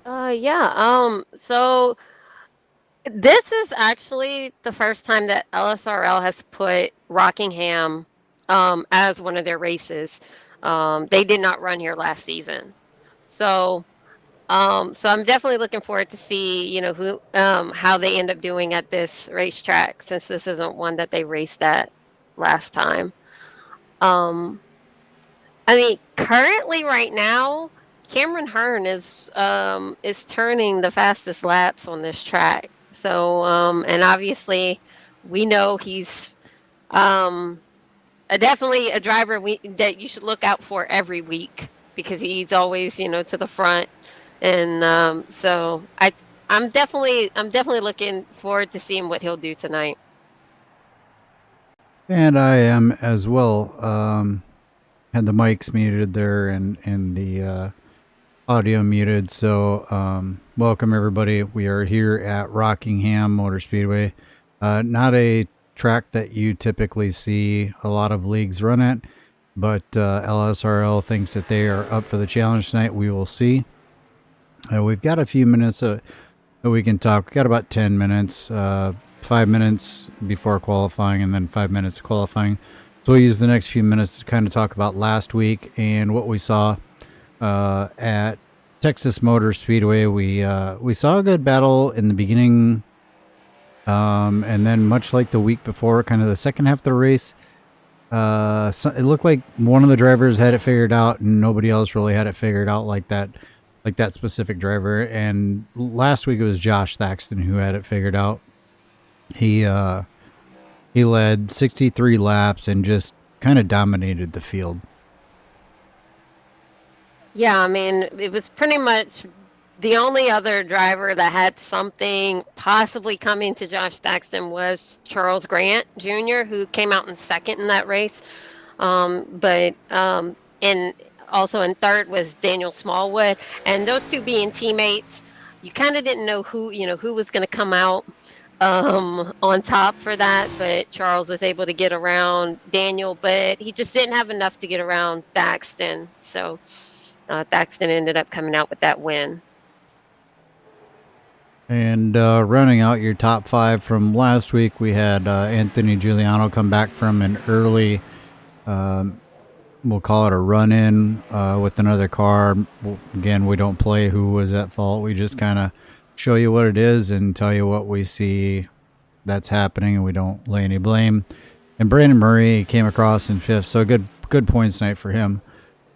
Yeah, so this is actually the first time that LSRL has put Rockingham as one of their races. They did not run here last season. So so I'm definitely looking forward to see, who how they end up doing at this racetrack since this isn't one that they raced at last time. Um I mean, currently right now, Cameron Hearn is turning the fastest laps on this track. So and obviously we know he's um definitely a driver that you should look out for every week because he's always, to the front. And so I'm definitely looking forward to seeing what he'll do tonight. And I am as well. Had the mics muted there and the audio muted. So, welcome everybody. We are here at Rockingham Motor Speedway. Not a track that you typically see a lot of leagues run at, but LSRL thinks that they are up for the challenge tonight. We will see. We've got a few minutes that we can talk. We've got about 10 minutes, 5 minutes before qualifying, and then 5 minutes qualifying. So we'll use the next few minutes to kind of talk about last week and what we saw at Texas Motor Speedway. We saw a good battle in the beginning, and then much like the week before, kind of the second half of the race, it looked like one of the drivers had it figured out, and nobody else really had it figured out like that specific driver. And last week it was Josh Thaxton who had it figured out. He led 63 laps and just kind of dominated the field. Yeah, I mean, it was pretty much the only other driver that had something possibly coming to Josh Thaxton was Charles Grant Jr., who came out in second in that race. But and also in third was Daniel Smallwood, and those two being teammates, you kind of didn't know who was going to come out on top for that. But Charles was able to get around Daniel, but he just didn't have enough to get around Thaxton. So Thaxton ended up coming out with that win. And running out your top five from last week, we had Anthony Giuliano come back from an early, we'll call it a run-in with another car. Again, we don't play who was at fault. We just kind of show you what it is and tell you what we see that's happening, and we don't lay any blame. And Brandon Murray came across in 5th, so good points night for him.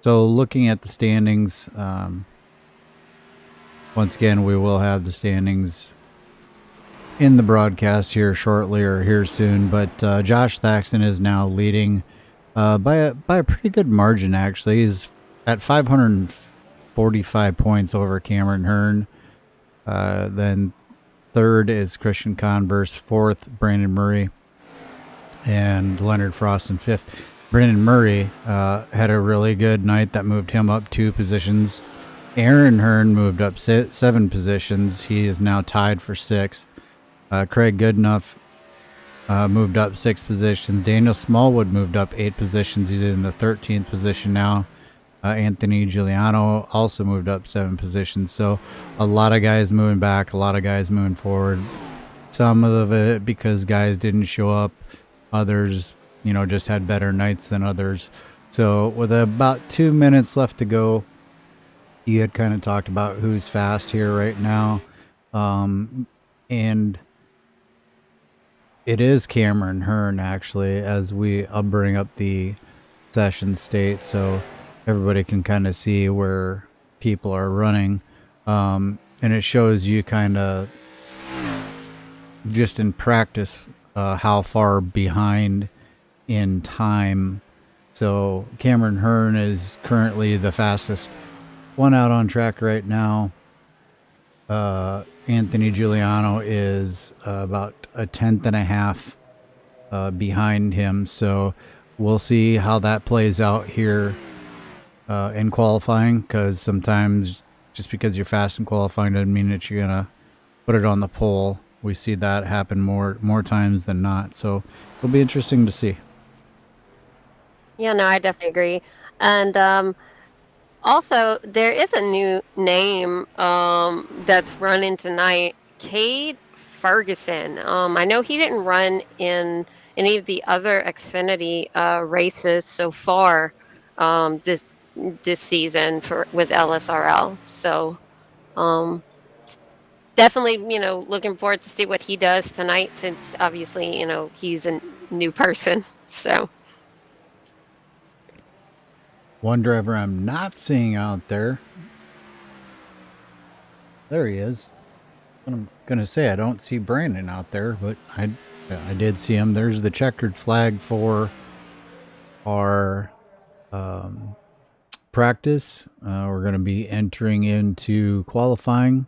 So looking at the standings, once again, we will have the standings in the broadcast here shortly or here soon. But Josh Thaxton is now leading by a pretty good margin, actually. He's at 545 points over Cameron Hearn. Then third is Christian Converse, 4th Brandon Murray, and Leonard Frost in 5th. Brandon Murray had a really good night that moved him up 2 positions. Aaron Hearn moved up 7 positions. He is now tied for 6th. Craig Goodenough moved up 6 positions. Daniel Smallwood moved up 8 positions. He's in the 13th position now. Anthony Giuliano also moved up 7 positions. So a lot of guys moving back, a lot of guys moving forward. Some of it because guys didn't show up. Others, just had better nights than others. So with about 2 minutes left to go, you had kind of talked about who's fast here right now. And it is Cameron Hearn, actually, as I'll bring up the session state so everybody can kind of see where people are running. And it shows you kind of just in practice how far behind in time. So Cameron Hearn is currently the fastest one out on track right now. Anthony Giuliano is about a 10th and a half behind him. So we'll see how that plays out here in qualifying, because sometimes just because you're fast in qualifying doesn't mean that you're going to put it on the pole. We see that happen more times than not. So it'll be interesting to see. Yeah, no, I definitely agree. And also, there is a new name that's running tonight, Cade Ferguson. I know he didn't run in any of the other Xfinity races so far this season with LSRL. So definitely, looking forward to see what he does tonight, since obviously, he's a new person. So. One driver I'm not seeing out there. There he is. I'm going to say I don't see Brandon out there, but I did see him. There's the checkered flag for our practice. We're going to be entering into qualifying.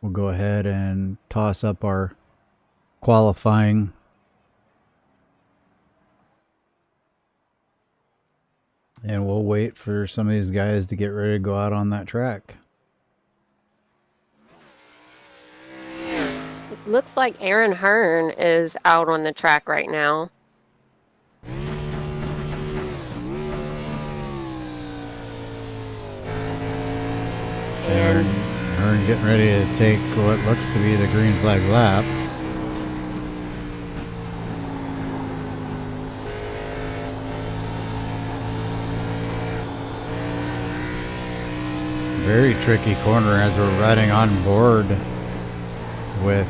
We'll go ahead and toss up our qualifying. And we'll wait for some of these guys to get ready to go out on that track. It looks like Aaron Hearn is out on the track right now. And Hearn getting ready to take what looks to be the green flag lap. Very tricky corner as we're riding on board with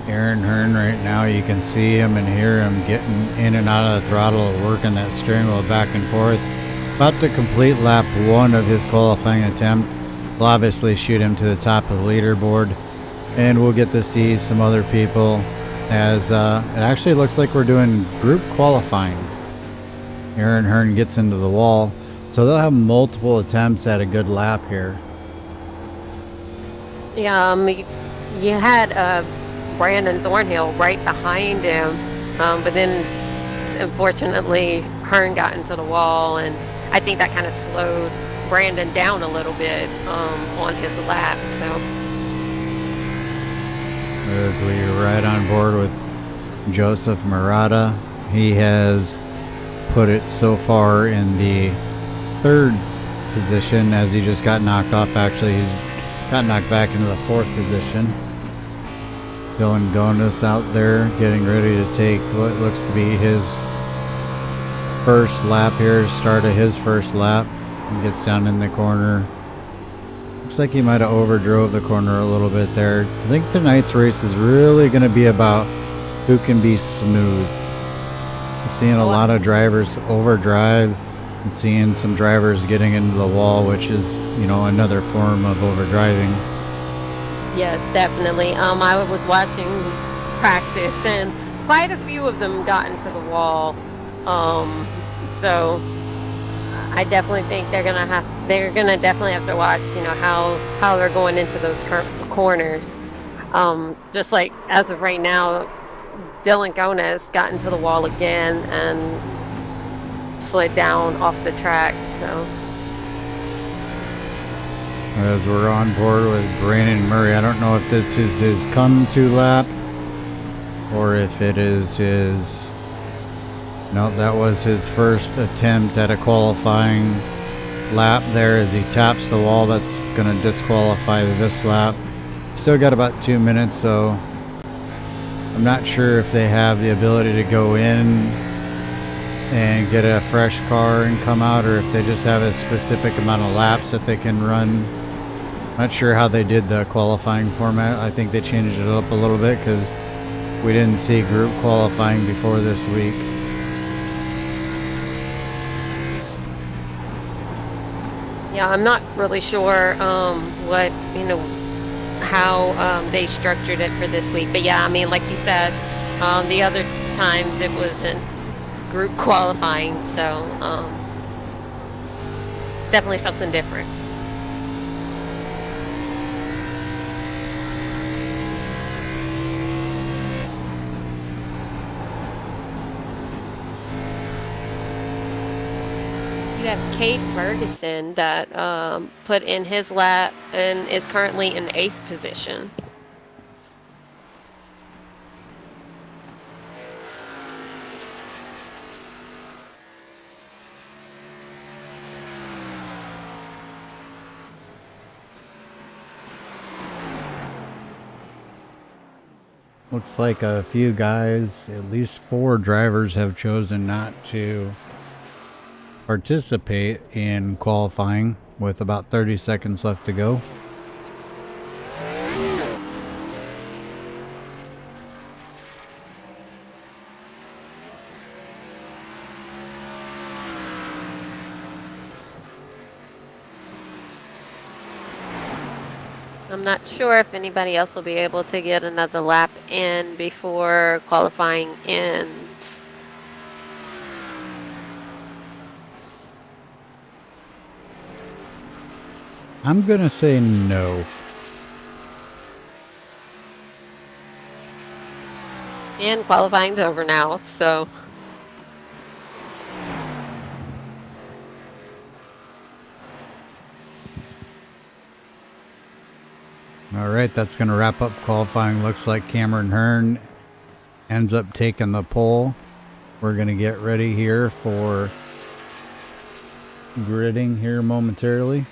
Aaron Hearn right now. You can see him and hear him getting in and out of the throttle, working that steering wheel back and forth. About to complete lap 1 of his qualifying attempt. We'll obviously shoot him to the top of the leaderboard, and we'll get to see some other people as it actually looks like we're doing group qualifying. Aaron Hearn gets into the wall. So they'll have multiple attempts at a good lap here. Yeah, you had Brandon Thornhill right behind him, but then unfortunately Hearn got into the wall, and I think that kind of slowed Brandon down a little bit on his lap. So as we ride on board with Joseph Murata, he has put it so far in the 3rd position, as he just got knocked off. Actually, he's got knocked back into the 4th position. Dylan Gondas out there getting ready to take what looks to be his first lap here, start of his first lap. He gets down in the corner, Looks like he might have overdrove the corner a little bit there. I think tonight's race is really going to be about who can be smooth. Seeing a lot of drivers overdrive and seeing some drivers getting into the wall, which is, you know, another form of overdriving. Yes, definitely. I was watching practice, and quite a few of them got into the wall. So I definitely think they're gonna definitely have to watch, you know, how they're going into those corners. Just like as of right now, Dylan Gonez got into the wall again and slid down off the track. So as we're on board with Brandon Murray, I don't know if this is his come to lap or if it is his. No, that was his first attempt at a qualifying lap there as he taps the wall. That's going to disqualify this lap. Still got about 2 minutes, so I'm not sure if they have the ability to go in and get a fresh car and come out, or if they just have a specific amount of laps that they can run. Not sure how they did the qualifying format. I think they changed it up a little bit because we didn't see group qualifying before this week. yeah, I'm not really sure what, you know, how they structured it for this week. But yeah, I mean, like you said, the other times it wasn't group qualifying, so definitely something different. You have Cade Ferguson that put in his lap and is currently in 8th position. Looks like a few guys, at least 4 drivers, have chosen not to participate in qualifying with about 30 seconds left to go. I'm not sure if anybody else will be able to get another lap in before qualifying ends. I'm gonna say no. And qualifying's over now, so. All right, that's going to wrap up qualifying. Looks like Cameron Hearn ends up taking the pole. We're going to get ready here for gridding here momentarily.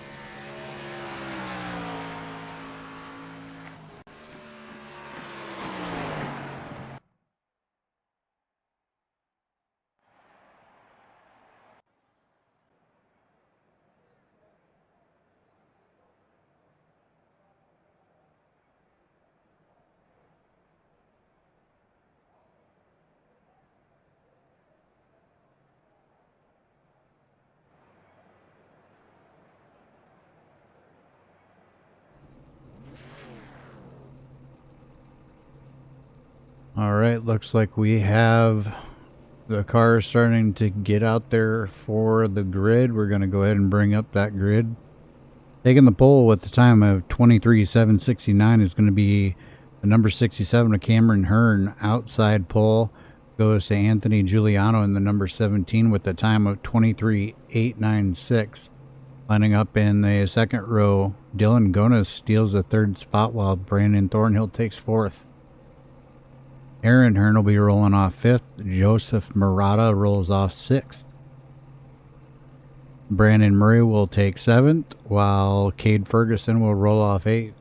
All right, looks like we have the car starting to get out there for the grid. We're going to go ahead and bring up that grid. Taking the pole with the time of 23:769 is going to be the number 67 of Cameron Hearn. Outside pole goes to Anthony Giuliano in the number 17 with the time of 23:896. Lining up in the second row, Dylan Gonez steals the 3rd spot while Brandon Thornhill takes 4th. Aaron Hearn will be rolling off 5th. Joseph Murata rolls off 6th. Brandon Murray will take 7th, while Cade Ferguson will roll off 8th.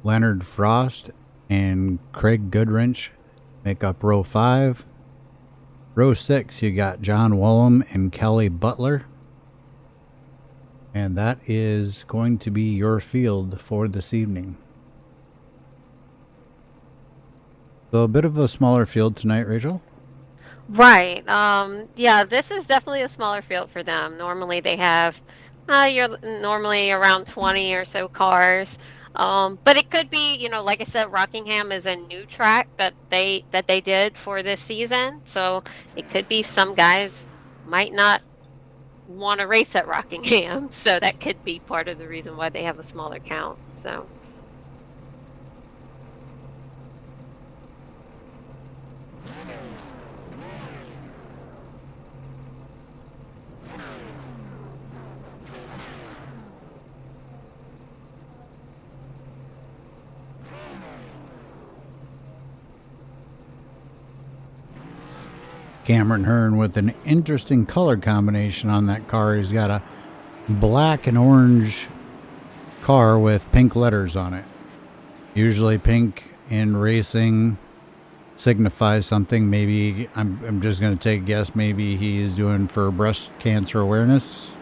Leonard Frost and Craig Goodwrench make up row 5. Row 6, you got John Wallum and Kelly Butler. And that is going to be your field for this evening. So a bit of a smaller field tonight, Rachel. Right. Yeah, this is definitely a smaller field for them. Normally they have you're normally around 20 or so cars. But it could be, like I said, Rockingham is a new track that they did for this season. So it could be some guys might not want to race at Rockingham. So that could be part of the reason why they have a smaller count. So Cameron Hearn with an interesting color combination on that car. He's got a black and orange car with pink letters on it. Usually pink in racing signifies something. Maybe I'm just going to take a guess. Maybe he's doing for breast cancer awareness.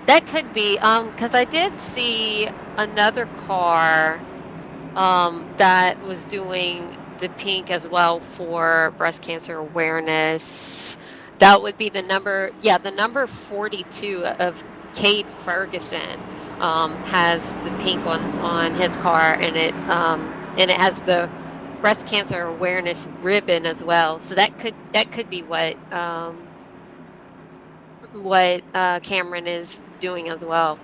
that could be because I did see another car that was doing the pink as well for breast cancer awareness. That would be the number 42 of Cade Ferguson has the pink on his car, and it has the breast cancer awareness ribbon as well. So that could be what Cameron is doing as well.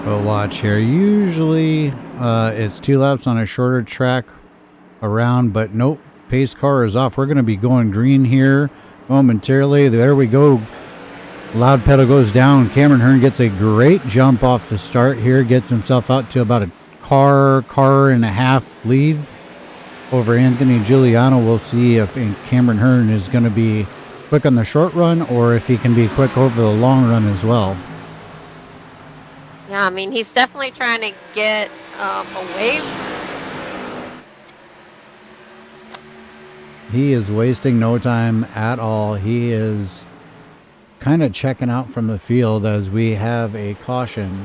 We'll watch here. Usually it's 2 laps on a shorter track around, but nope, pace car is off. We're going to be going green here momentarily. There we go. Loud pedal goes down. Cameron Hearn gets a great jump off the start here. Gets himself out to about a car and a half lead over Anthony Giuliano. We'll see if Cameron Hearn is going to be quick on the short run or if he can be quick over the long run as well. Yeah, I mean, he's definitely trying to get away. He is wasting no time at all. He is kind of checking out from the field as we have a caution.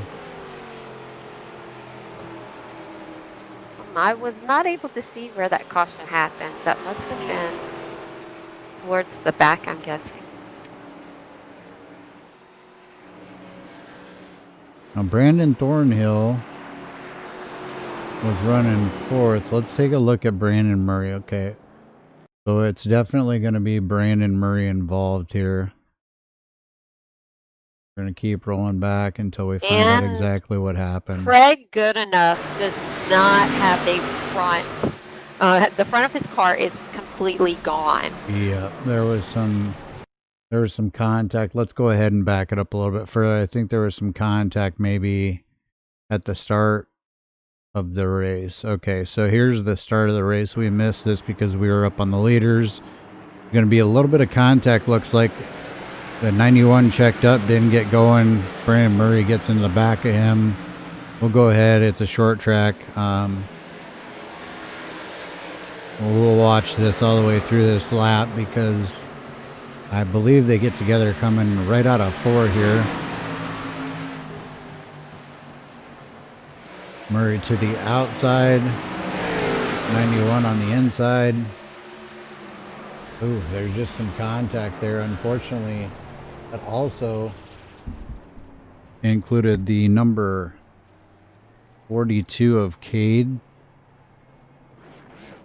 I was not able to see where that caution happened. That must have been towards the back, I'm guessing. Now Brandon Thornhill was running fourth. Let's take a look at Brandon Murray. Okay, so it's definitely going to be Brandon Murray involved here. We're going to keep rolling back until we find out exactly what happened. Craig Goodenough does not have a front. The front of his car is completely gone. Yeah, there was some contact. Let's go ahead and back it up a little bit further. I think there was some contact maybe at the start of the race. Okay, so here's the start of the race. We missed this because we were up on the leaders. Going to be a little bit of contact, looks like. The 91 checked up, didn't get going. Brandon Murray gets into the back of him. We'll go ahead. It's a short track. We'll watch this all the way through this lap because I believe they get together coming right out of 4 here. Murray to the outside. 91 on the inside. Ooh, there's just some contact there, unfortunately. That also included the number 42 of Cade.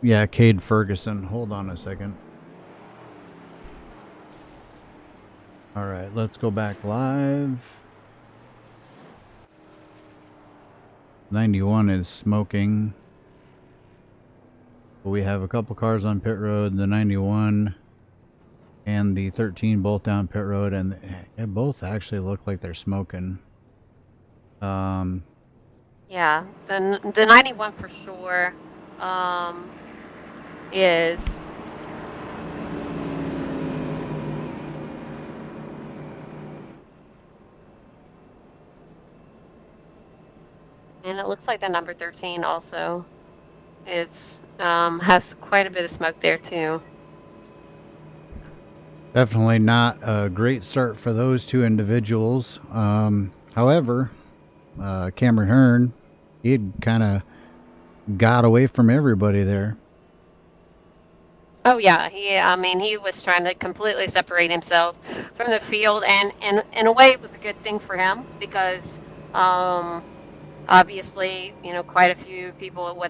Yeah, Cade Ferguson. Hold on a second. All right, let's go back live. 91 is smoking. We have a couple cars on pit road. The 91 and the 13 both down pit road, and they both actually look like they're smoking. Yeah, the 91 for sure is. And it looks like the number 13 also is has quite a bit of smoke there too. Definitely not a great start for those two individuals. However, Cameron Hearn, he had kind of got away from everybody there. Oh yeah, I mean, he was trying to completely separate himself from the field, and in a way, it was a good thing for him because, um, obviously, quite a few people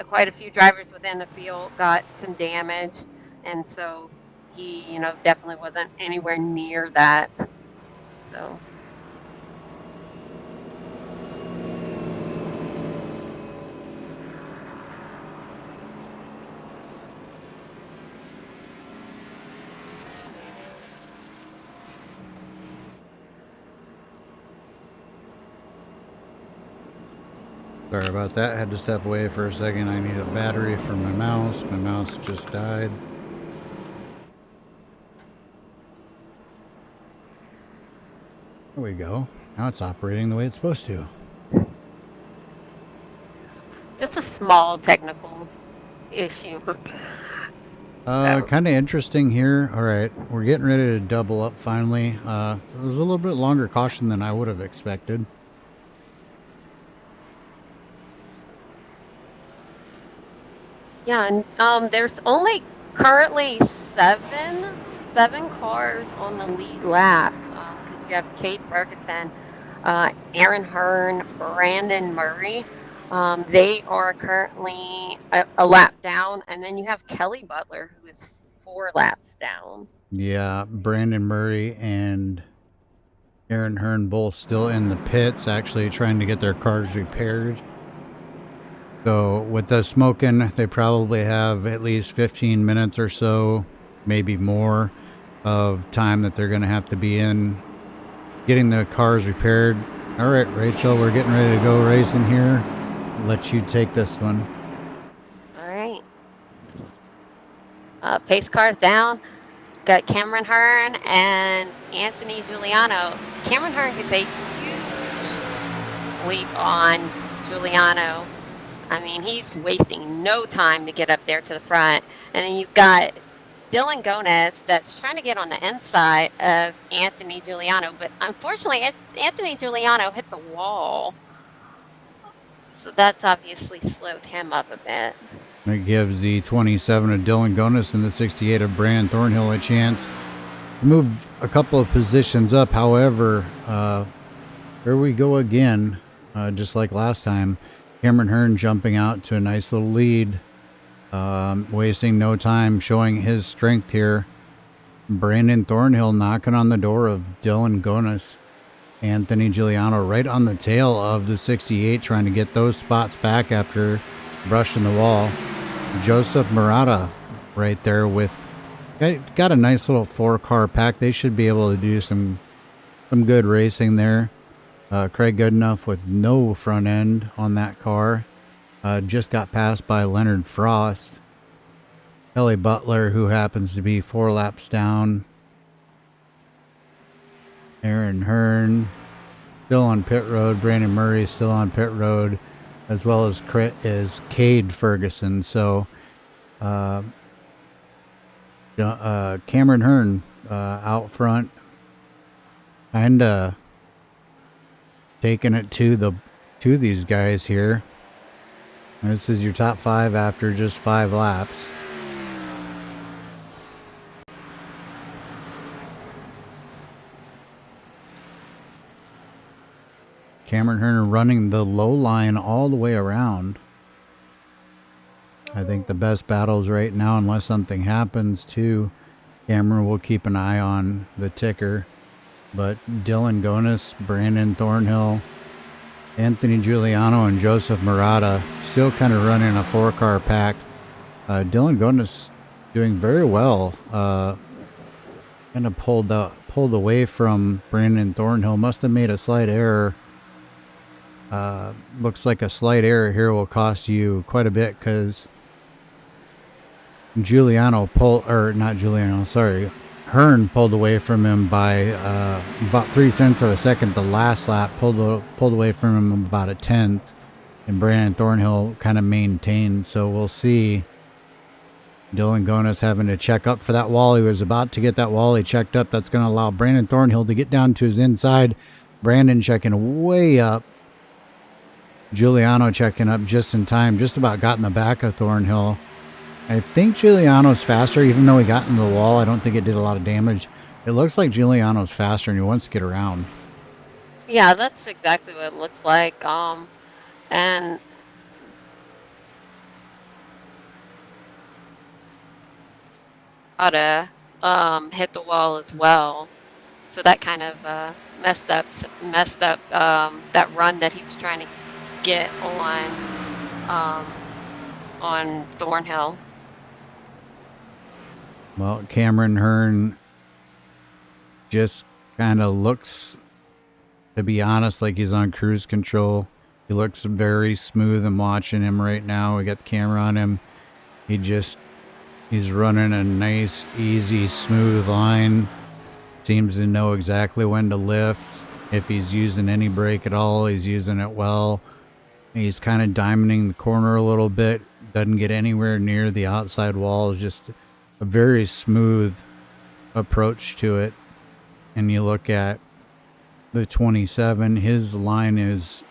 quite a few drivers within the field got some damage, and so he, definitely wasn't anywhere near that. So. Sorry about that. I had to step away for a second. I need a battery for my mouse. My mouse just died. There we go. Now it's operating the way it's supposed to. Just a small technical issue. So, Kind of interesting here. All right, we're getting ready to double up finally. It was a little bit longer caution than I would have expected. yeah, and there's only currently seven cars on the lead lap. 'Cause you have Kate Ferguson, Aaron Hearn, Brandon Murray. They are currently a lap down, and then you have Kelly Butler, who is 4 laps down. Yeah, Brandon Murray and Aaron Hearn both still in the pits, actually trying to get their cars repaired. So with the smoking, they probably have at least 15 minutes or so, maybe more, of time that they're going to have to be in getting the cars repaired. All right, Rachel, we're getting ready to go racing here. I'll let you take this one. All right. Pace cars down. Got Cameron Hearn and Anthony Giuliano. Cameron Hearn gets a huge leap on Giuliano. I mean, he's wasting no time to get up there to the front. And then you've got Dylan Gonez that's trying to get on the inside of Anthony Giuliano. But unfortunately, Anthony Giuliano hit the wall. So that's obviously slowed him up a bit. That gives the 27 of Dylan Gonez and the 68 of Brandon Thornhill a chance to move a couple of positions up. However, here we go again, just like last time. Cameron Hearn jumping out to a nice little lead, wasting no time, showing his strength here. Brandon Thornhill knocking on the door of Dylan Gonez. Anthony Giuliano right on the tail of the 68, trying to get those spots back after brushing the wall. Joseph Murata right there with got a nice little 4-car pack. They should be able to do some good racing there. Craig Goodenough with no front end on that car. Just got passed by Leonard Frost. Kelly Butler, who happens to be 4 laps down. Aaron Hearn still on pit road. Brandon Murray still on pit road, as well as Cade Ferguson. So Cameron Hearn out front, kind of taking it to these guys here. This is your top 5 after just 5 laps. Cameron Hearn running the low line all the way around. I think the best battles right now, unless something happens to Cameron, we'll keep an eye on the ticker. But Dylan Gonez, Brandon Thornhill, Anthony Giuliano, and Joseph Murata still kind of running a 4-car pack. Dylan Gonez doing very well. Kind of pulled away from Brandon Thornhill. Must have made a slight error. Looks like a slight error here will cost you quite a bit, because Hearn pulled away from him by about 0.3 of a second. The last lap pulled away from him about 1/10, and Brandon Thornhill kind of maintained. So we'll see Dylan Gonis having to check up for that wall. He was about to get that wall. He checked up. That's going to allow Brandon Thornhill to get down to his inside. Brandon checking way up. Giuliano checking up just in time. Just about got in the back of Thornhill. I think Giuliano's faster, even though he got into the wall. I don't think it did a lot of damage. It looks like Giuliano's faster and he wants to get around. Yeah, that's exactly what it looks like. And how to hit the wall as well. So that kind of messed up that run that he was trying to get on Thornhill. Well, Cameron Hearn just kind of looks, to be honest, like he's on cruise control. He looks very smooth. I'm watching him right now. We got the camera on him. He's running a nice, easy, smooth line. Seems to know exactly when to lift. If he's using any brake at all, he's using it well. He's kind of diamonding the corner a little bit. Doesn't get anywhere near the outside wall. It's just a very smooth approach to it. And you look at the 27, his line is,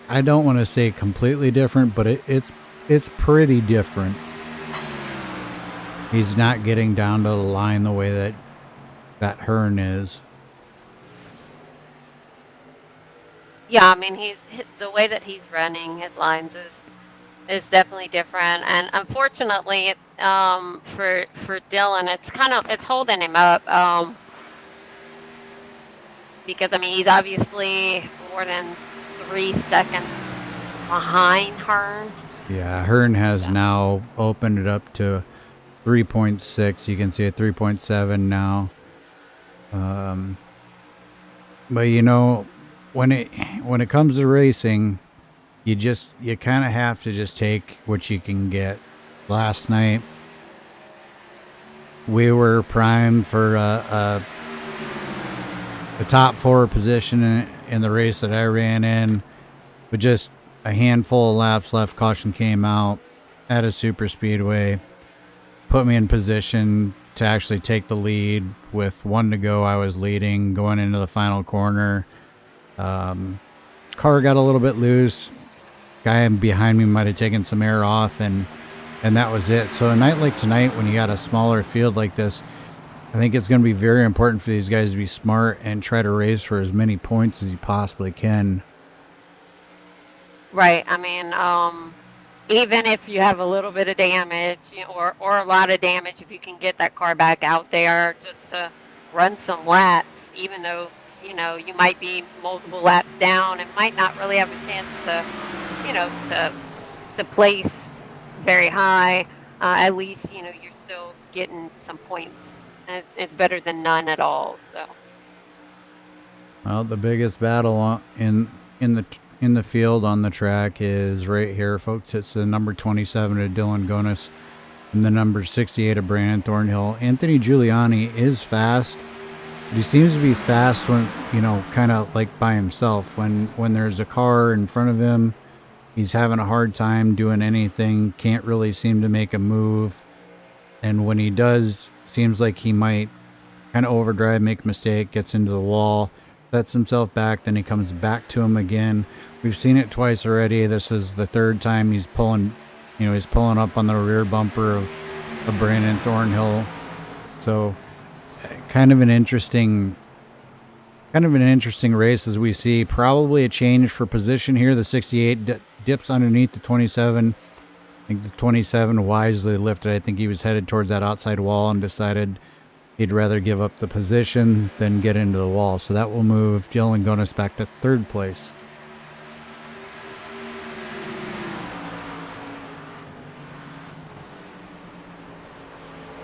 I don't want to say completely different, but it's pretty different. He's not getting down to the line the way that Hearn is. Yeah, I mean the way that he's running his lines is definitely different, and unfortunately, for Dylan, it's holding him up, because I mean he's obviously more than 3 seconds behind Hearn. Yeah, Hearn has now opened it up to 3.6. You can see it 3.7 now. But you know, when it comes to racing, you kind of have to just take what you can get. Last night, we were primed for a top 4 position in the race that I ran in, but just a handful of laps left. Caution came out at a super speedway, put me in position to actually take the lead. With 1 to go, I was leading going into the final corner. Car got a little bit loose. Guy behind me might have taken some air off, and that was it. So a night like tonight, when you got a smaller field like this, I think it's going to be very important for these guys to be smart and try to race for as many points as you possibly can. Right. I mean, even if you have a little bit of damage, or a lot of damage, if you can get that car back out there just to run some laps, even though, you might be multiple laps down and might not really have a chance to place very high, at least, you're still getting some points. And it's better than none at all. So. Well, the biggest battle in the field on the track is right here, folks. It's the number 27 of Dylan Gonis and the number 68 of Brandon Thornhill. Anthony Giuliani is fast. He seems to be fast when, kind of like by himself. When there's a car in front of him, he's having a hard time doing anything. Can't really seem to make a move. And when he does, seems like he might kind of overdrive, make a mistake, gets into the wall, sets himself back, then he comes back to him again. We've seen it twice already. This is the 3rd time he's pulling up on the rear bumper of Brandon Thornhill. So kind of an interesting race as we see. Probably a change for position here. The 68 dips underneath the 27. I think the 27 wisely lifted. I think he was headed towards that outside wall and decided he'd rather give up the position than get into the wall. So that will move Dylan Gonis back to 3rd place.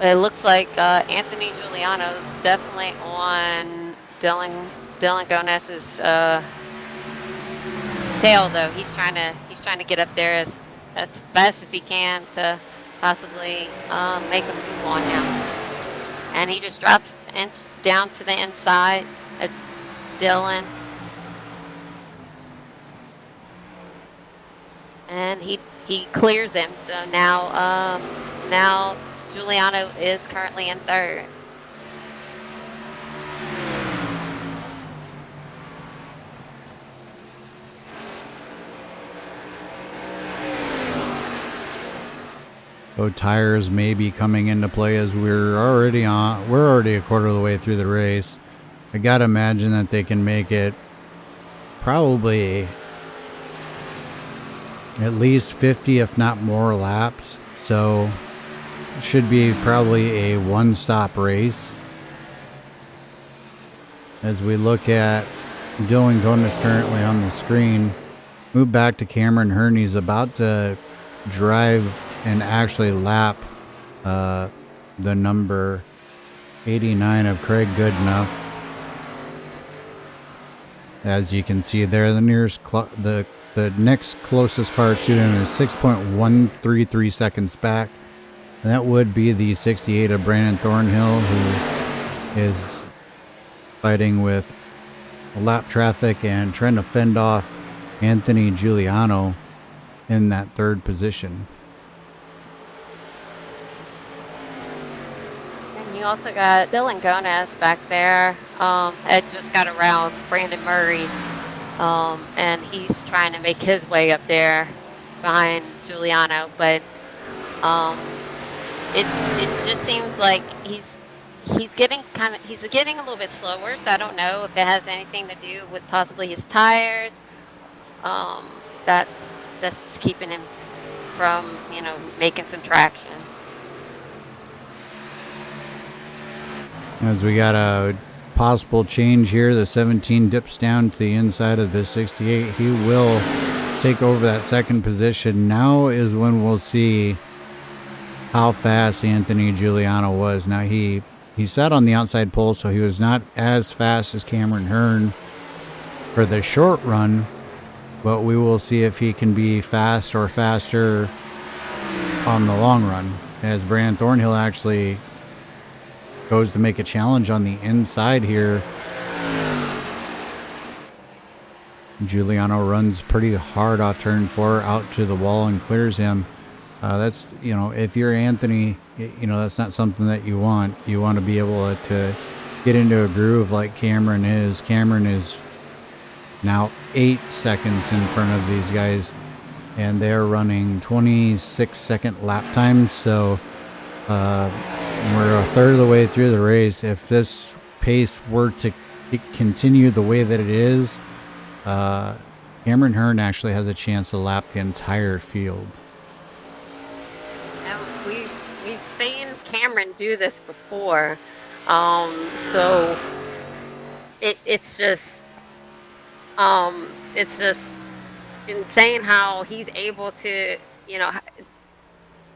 It looks like Anthony Giuliano's definitely on Dylan Gonis's tail, though. He's trying to get up there as fast as he can to possibly make a move on him. And he just drops down to the inside of Dylan. And he clears him. So now Now Giuliano is currently in third. So tires may be coming into play as we're already a quarter of the way through the race. I gotta imagine that they can make it probably at least 50, if not more laps. So it should be probably a one-stop race. As we look at Dylan Gonis currently on the screen, move back to Cameron Hearn. He's about to drive and actually lap the number 89 of Craig Goodenough. As you can see there, the nearest the next closest car to him is 6.133 seconds back, and that would be the 68 of Brandon Thornhill, who is fighting with lap traffic and trying to fend off Anthony Giuliano in that third position. And you also got Dylan Gonas back there. Had just got around Brandon Murray, and he's trying to make his way up there behind Giuliano, but it just seems like he's getting a little bit slower. So I don't know if it has anything to do with possibly his tires. That's just keeping him from making some traction. As we got a possible change here, the 17 dips down to the inside of the 68. He will take over that second position. Now is when we'll see how fast Anthony Giuliano was. Now he sat on the outside pole, so he was not as fast as Cameron Hearn for the short run, but we will see if he can be fast or faster on the long run, as Brandon Thornhill actually goes to make a challenge on the inside here. Giuliano runs pretty hard off turn 4 out to the wall and clears him. That's, if you're Anthony, that's not something that you want. You want to be able to get into a groove like Cameron is. Cameron is now 8 seconds in front of these guys, and they're running 26-second lap times. So we're a third of the way through the race. If this pace were to continue the way that it is, Cameron Hearn actually has a chance to lap the entire field. We've seen Cameron do this before, so it's just insane how he's able to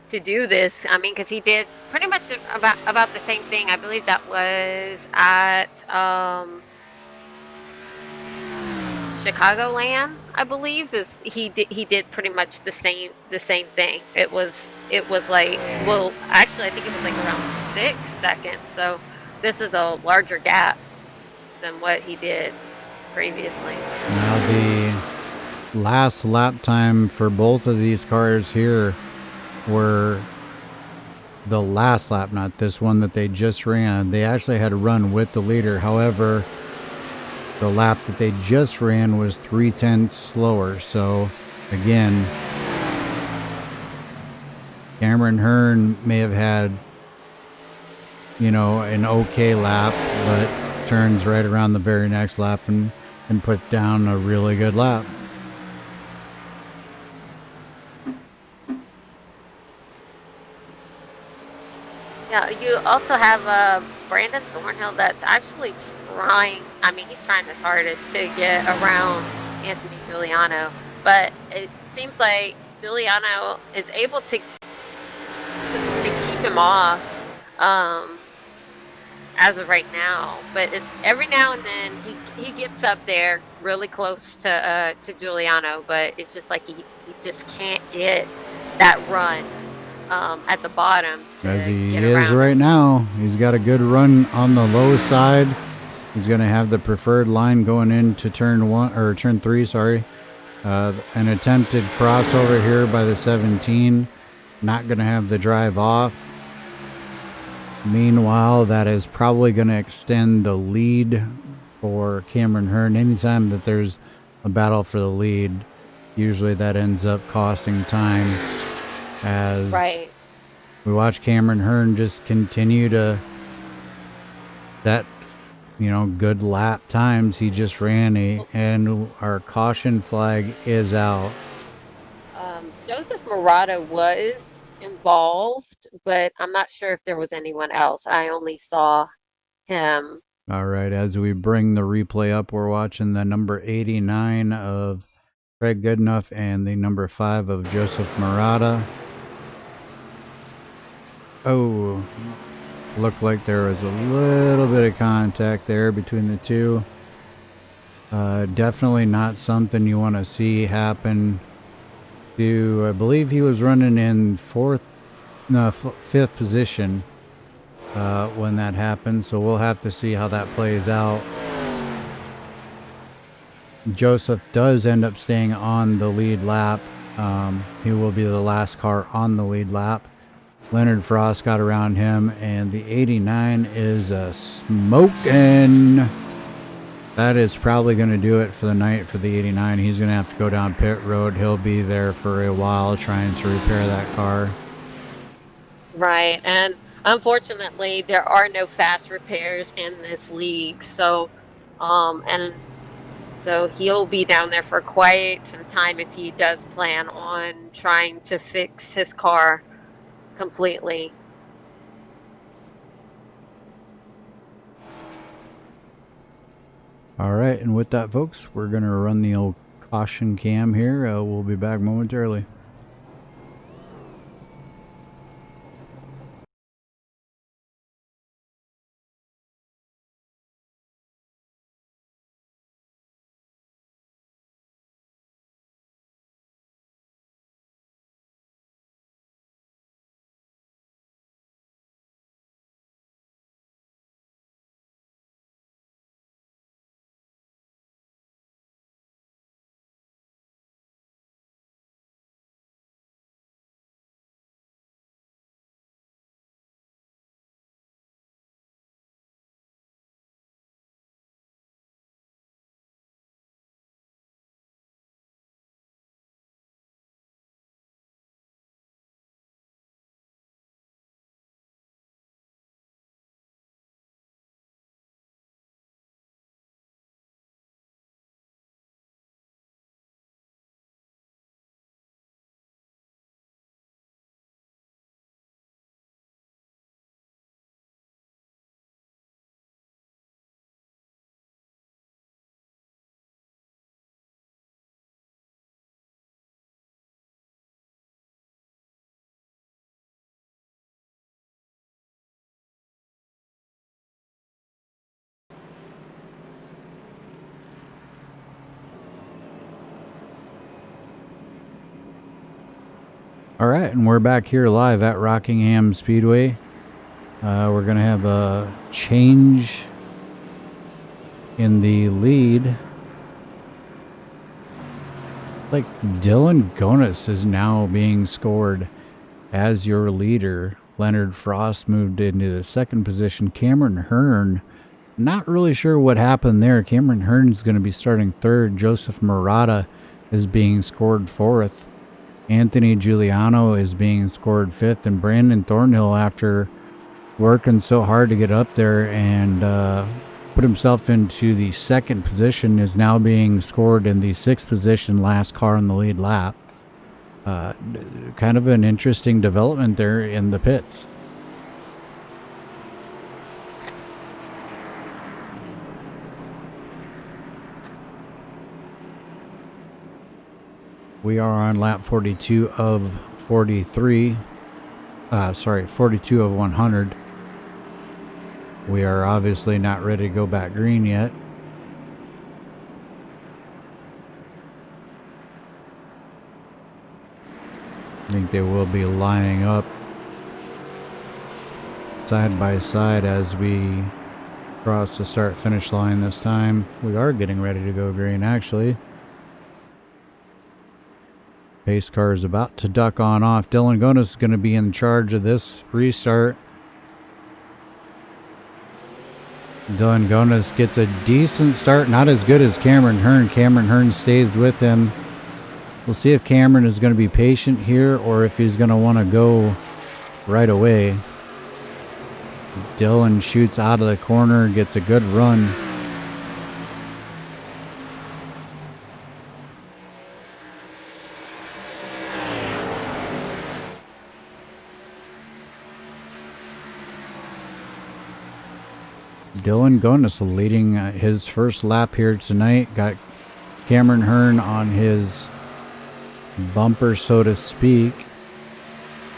to do this. I mean, because he did pretty much about the same thing. I believe that was at Chicagoland, I believe. He did pretty much the same thing. It was like, well, actually I think it was like around 6 seconds. So this is a larger gap than what he did previously. Now the last lap time for both of these cars here were the last lap, not this one that they just ran. They actually had to run with the leader. However, the lap that they just ran was 0.3 slower. So again, Cameron Hearn may have had an okay lap, but turns right around the very next lap and put down a really good lap. Yeah, you also have Brandon Thornhill that's actually trying. I mean, he's trying his hardest to get around Anthony Giuliano, but it seems like Giuliano is able to keep him off as of right now. But every now and then he gets up there really close to Giuliano, but it's just like he just can't get that run at the bottom as he is right now. He's got a good run on the low side. He's going to have the preferred line going into turn 3. An attempted crossover here by the 17. not going to have the drive off. Meanwhile, that is probably going to extend the lead for Cameron Hearn. Anytime that there's a battle for the lead, usually that ends up costing time, as Right. we watch Cameron Hearn just continue to set, good lap times. He just ran and our caution flag is out. Joseph Murata was involved, but I'm not sure if there was anyone else. I only saw him. All right, as we bring the replay up, we're watching the number 89 of Craig Goodenough and the number 5 of Joseph Murata. Oh, looked like there was a little bit of contact there between the two. Definitely not something you want to see happen. I believe he was running in fifth position when that happened, so we'll have to see how that plays out. Joseph does end up staying on the lead lap. He will be the last car on the lead lap. Leonard Frost got around him, and the 89 is smoking. That is probably going to do it for the night for the 89. He's going to have to go down pit road. He'll be there for a while trying to repair that car. Right. And unfortunately, there are no fast repairs in this league. So, and so he'll be down there for quite some time if he does plan on trying to fix his car completely. All right, and with that, folks, we're going to run the old caution cam here. We'll be back momentarily. All right, and we're back here live at Rockingham Speedway. We're going to have a change in the lead. Like Dylan Gonis is now being scored as your leader. Leonard Frost moved into the second position. Cameron Hearn, not really sure what happened there. Cameron Hearn's going to be starting third. Joseph Murata is being scored fourth. Anthony Giuliano is being scored fifth, and Brandon Thornhill, after working so hard to get up there and put himself into the second position, is now being scored in the sixth position, last car in the lead lap. Kind of an interesting development there in the pits. We are on lap 42 of 43. 42 of 100. We are obviously not ready to go back green yet. I think they will be lining up side by side as we cross the start finish line this time. We are getting ready to go green, actually. Pace car is about to duck on off. Dylan Gonis is going to be in charge of this restart. Dylan Gonis gets a decent start, not as good as Cameron Hearn. Cameron Hearn stays with him. We'll see if Cameron is going to be patient here or if he's going to want to go right away. Dylan shoots out of the corner, gets a good run. Dylan Gonis leading his first lap here tonight. Got Cameron Hearn on his bumper, so to speak.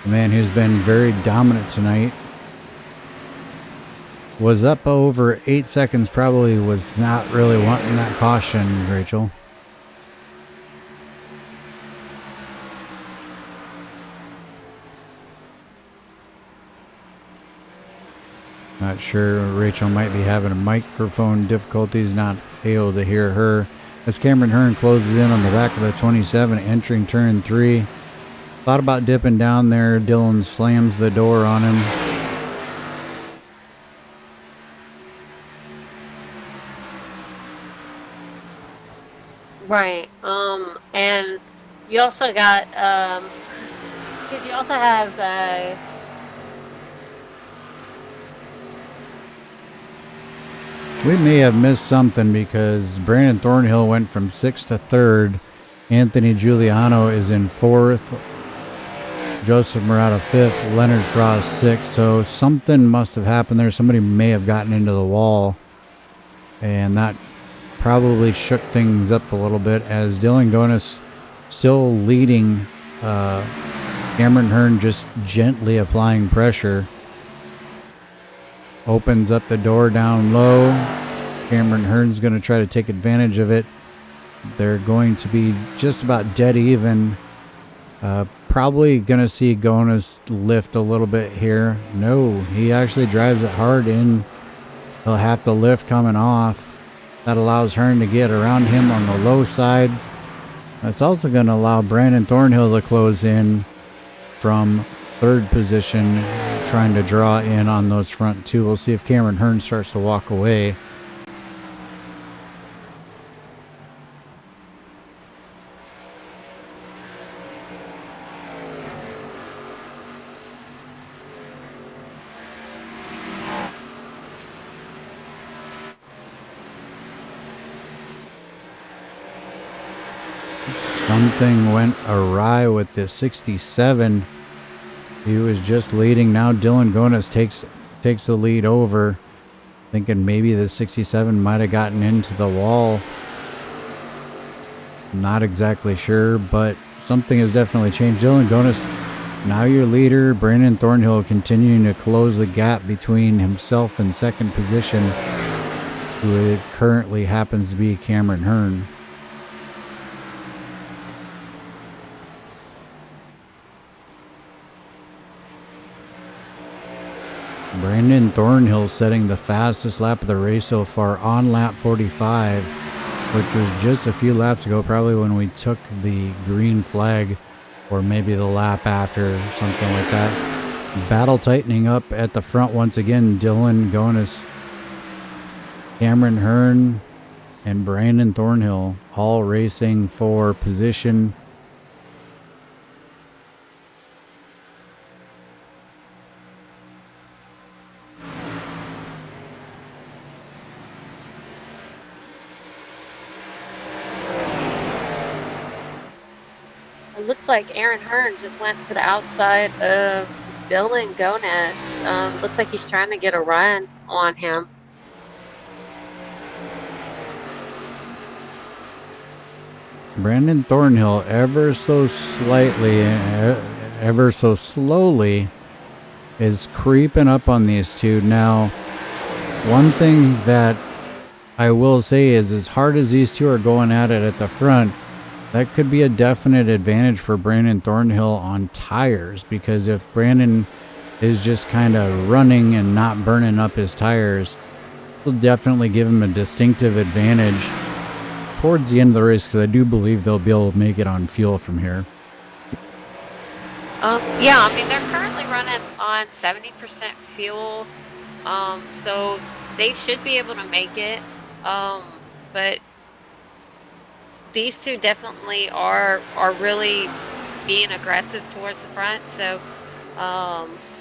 The man who's been very dominant tonight. Was up over 8 seconds, probably was not really wanting that caution, Rachel. Not sure. Rachel might be having a microphone difficulties, not able to hear her. As Cameron Hearn closes in on the back of the 27, entering turn 3. Thought about dipping down there. Dylan slams the door on him. Right. And you also got, because you also have, we may have missed something because Brandon Thornhill went from 6th to 3rd. Anthony Giuliano is in 4th. Joseph Murata 5th. Leonard Frost 6th. So something must have happened there. Somebody may have gotten into the wall. And that probably shook things up a little bit as Dylan Gonis still leading. Cameron Hearn just gently applying pressure. Opens up the door down low. Cameron Hearn's going to try to take advantage of it. They're going to be just about dead even. Probably going to see Gonis lift a little bit here. No, he actually drives it hard in. He'll have to lift coming off. That allows Hearn to get around him on the low side. That's also going to allow Brandon Thornhill to close in from 3rd position, trying to draw in on those front two. We'll see if Cameron Hearn starts to walk away. Something went awry with the 67. He was just leading. Now Dylan Gonis takes the lead over. Thinking maybe the 67 might have gotten into the wall. Not exactly sure, but something has definitely changed. Dylan Gonis, now your leader. Brandon Thornhill continuing to close the gap between himself and 2nd position, who currently happens to be Cameron Hearn. Brandon Thornhill setting the fastest lap of the race so far on lap 45, which was just a few laps ago, probably when we took the green flag, or maybe the lap after, something like that. Battle tightening up at the front once again. Dylan Gonis, Cameron Hearn, and Brandon Thornhill all racing for position. it looks like Aaron Hearn just went to the outside of Dylan Gonis. Looks like he's trying to get a run on him. Brandon Thornhill ever so slightly, ever so slowly is creeping up on these two. Now, one thing that I will say is, as hard as these two are going at it at the front, that could be a definite advantage for Brandon Thornhill on tires, because if Brandon is just kind of running and not burning up his tires, it'll definitely give him a distinctive advantage towards the end of the race, because I do believe they'll be able to make it on fuel from here. Yeah, I mean, they're currently running on 70% fuel, so they should be able to make it. But these two definitely are really being aggressive towards the front. So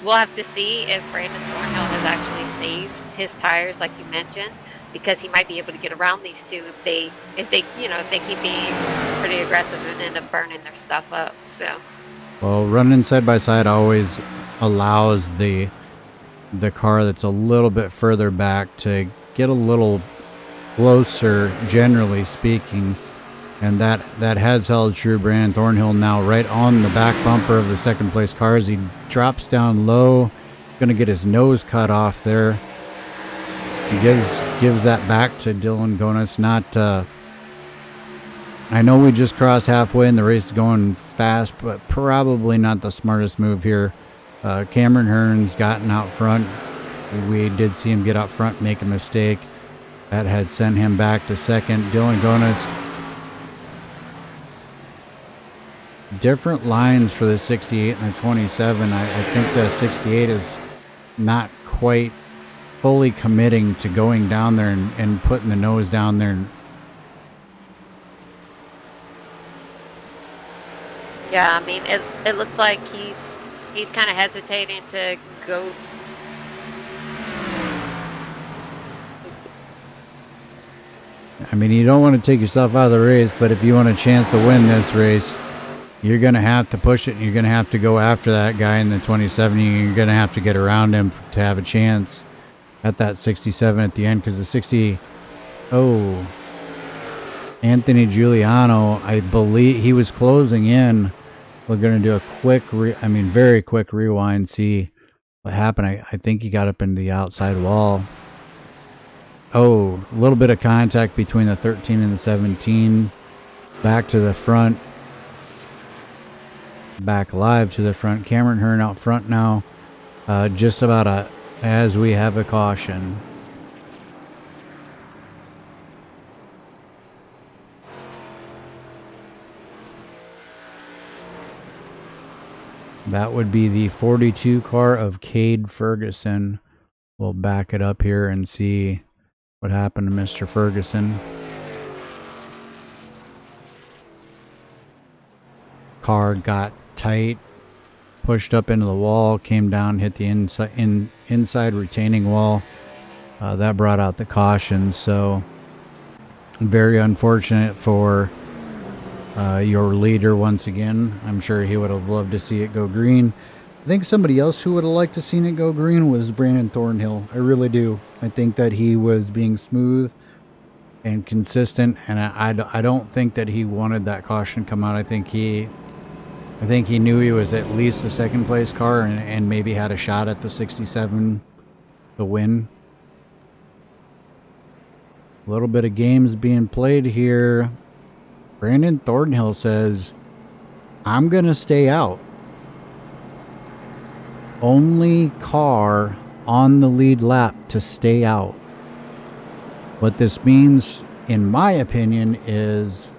we'll have to see if Brandon Thornhill has actually saved his tires, like you mentioned, because he might be able to get around these two if they keep being pretty aggressive and end up burning their stuff up. So. Well, running side by side always allows the car that's a little bit further back to get a little closer, generally speaking, and that has held true. Brandon Thornhill now right on the back bumper of the second place car as he drops down low, going to get his nose cut off there. He gives that back to Dylan Gonis. Not I know we just crossed halfway and the race is going fast, but probably not the smartest move here. Cameron Hearn's gotten out front. We did see him get out front, make a mistake. That had sent him back to second. Dylan Gonis. Different lines for the 68 and the 27. I think the 68 is not quite fully committing to going down there and putting the nose down there. Yeah, I mean, it looks like he's kind of hesitating to go. I mean, you don't want to take yourself out of the race, but if you want a chance to win this race, you're going to have to push it, and you're going to have to go after that guy in the 27. You're going to have to get around him to have a chance at that 67 at the end, because the 60... Oh, Anthony Giuliano, I believe he was closing in. We're going to do a quick, very quick rewind, see what happened. I think he got up into the outside wall. Oh, a little bit of contact between the 13 and the 17. Back to the front. Back live to the front. Cameron Hearn out front now. Just about as we have a caution. That would be the 42 car of Cade Ferguson. We'll back it up here and see what happened to Mr. Ferguson. Car got tight, pushed up into the wall, came down, hit the inside retaining wall. That brought out the caution. So very unfortunate for your leader once again. I'm sure he would have loved to see it go green. I think somebody else who would have liked to seen it go green was Brandon Thornhill. I really do. I think that he was being smooth and consistent, and I don't think that he wanted that caution to come out. I think he knew he was at least the second place car and maybe had a shot at the 67 to win. A little bit of games being played here. Brandon Thornhill says, I'm going to stay out. Only car on the lead lap to stay out. What this means, in my opinion, is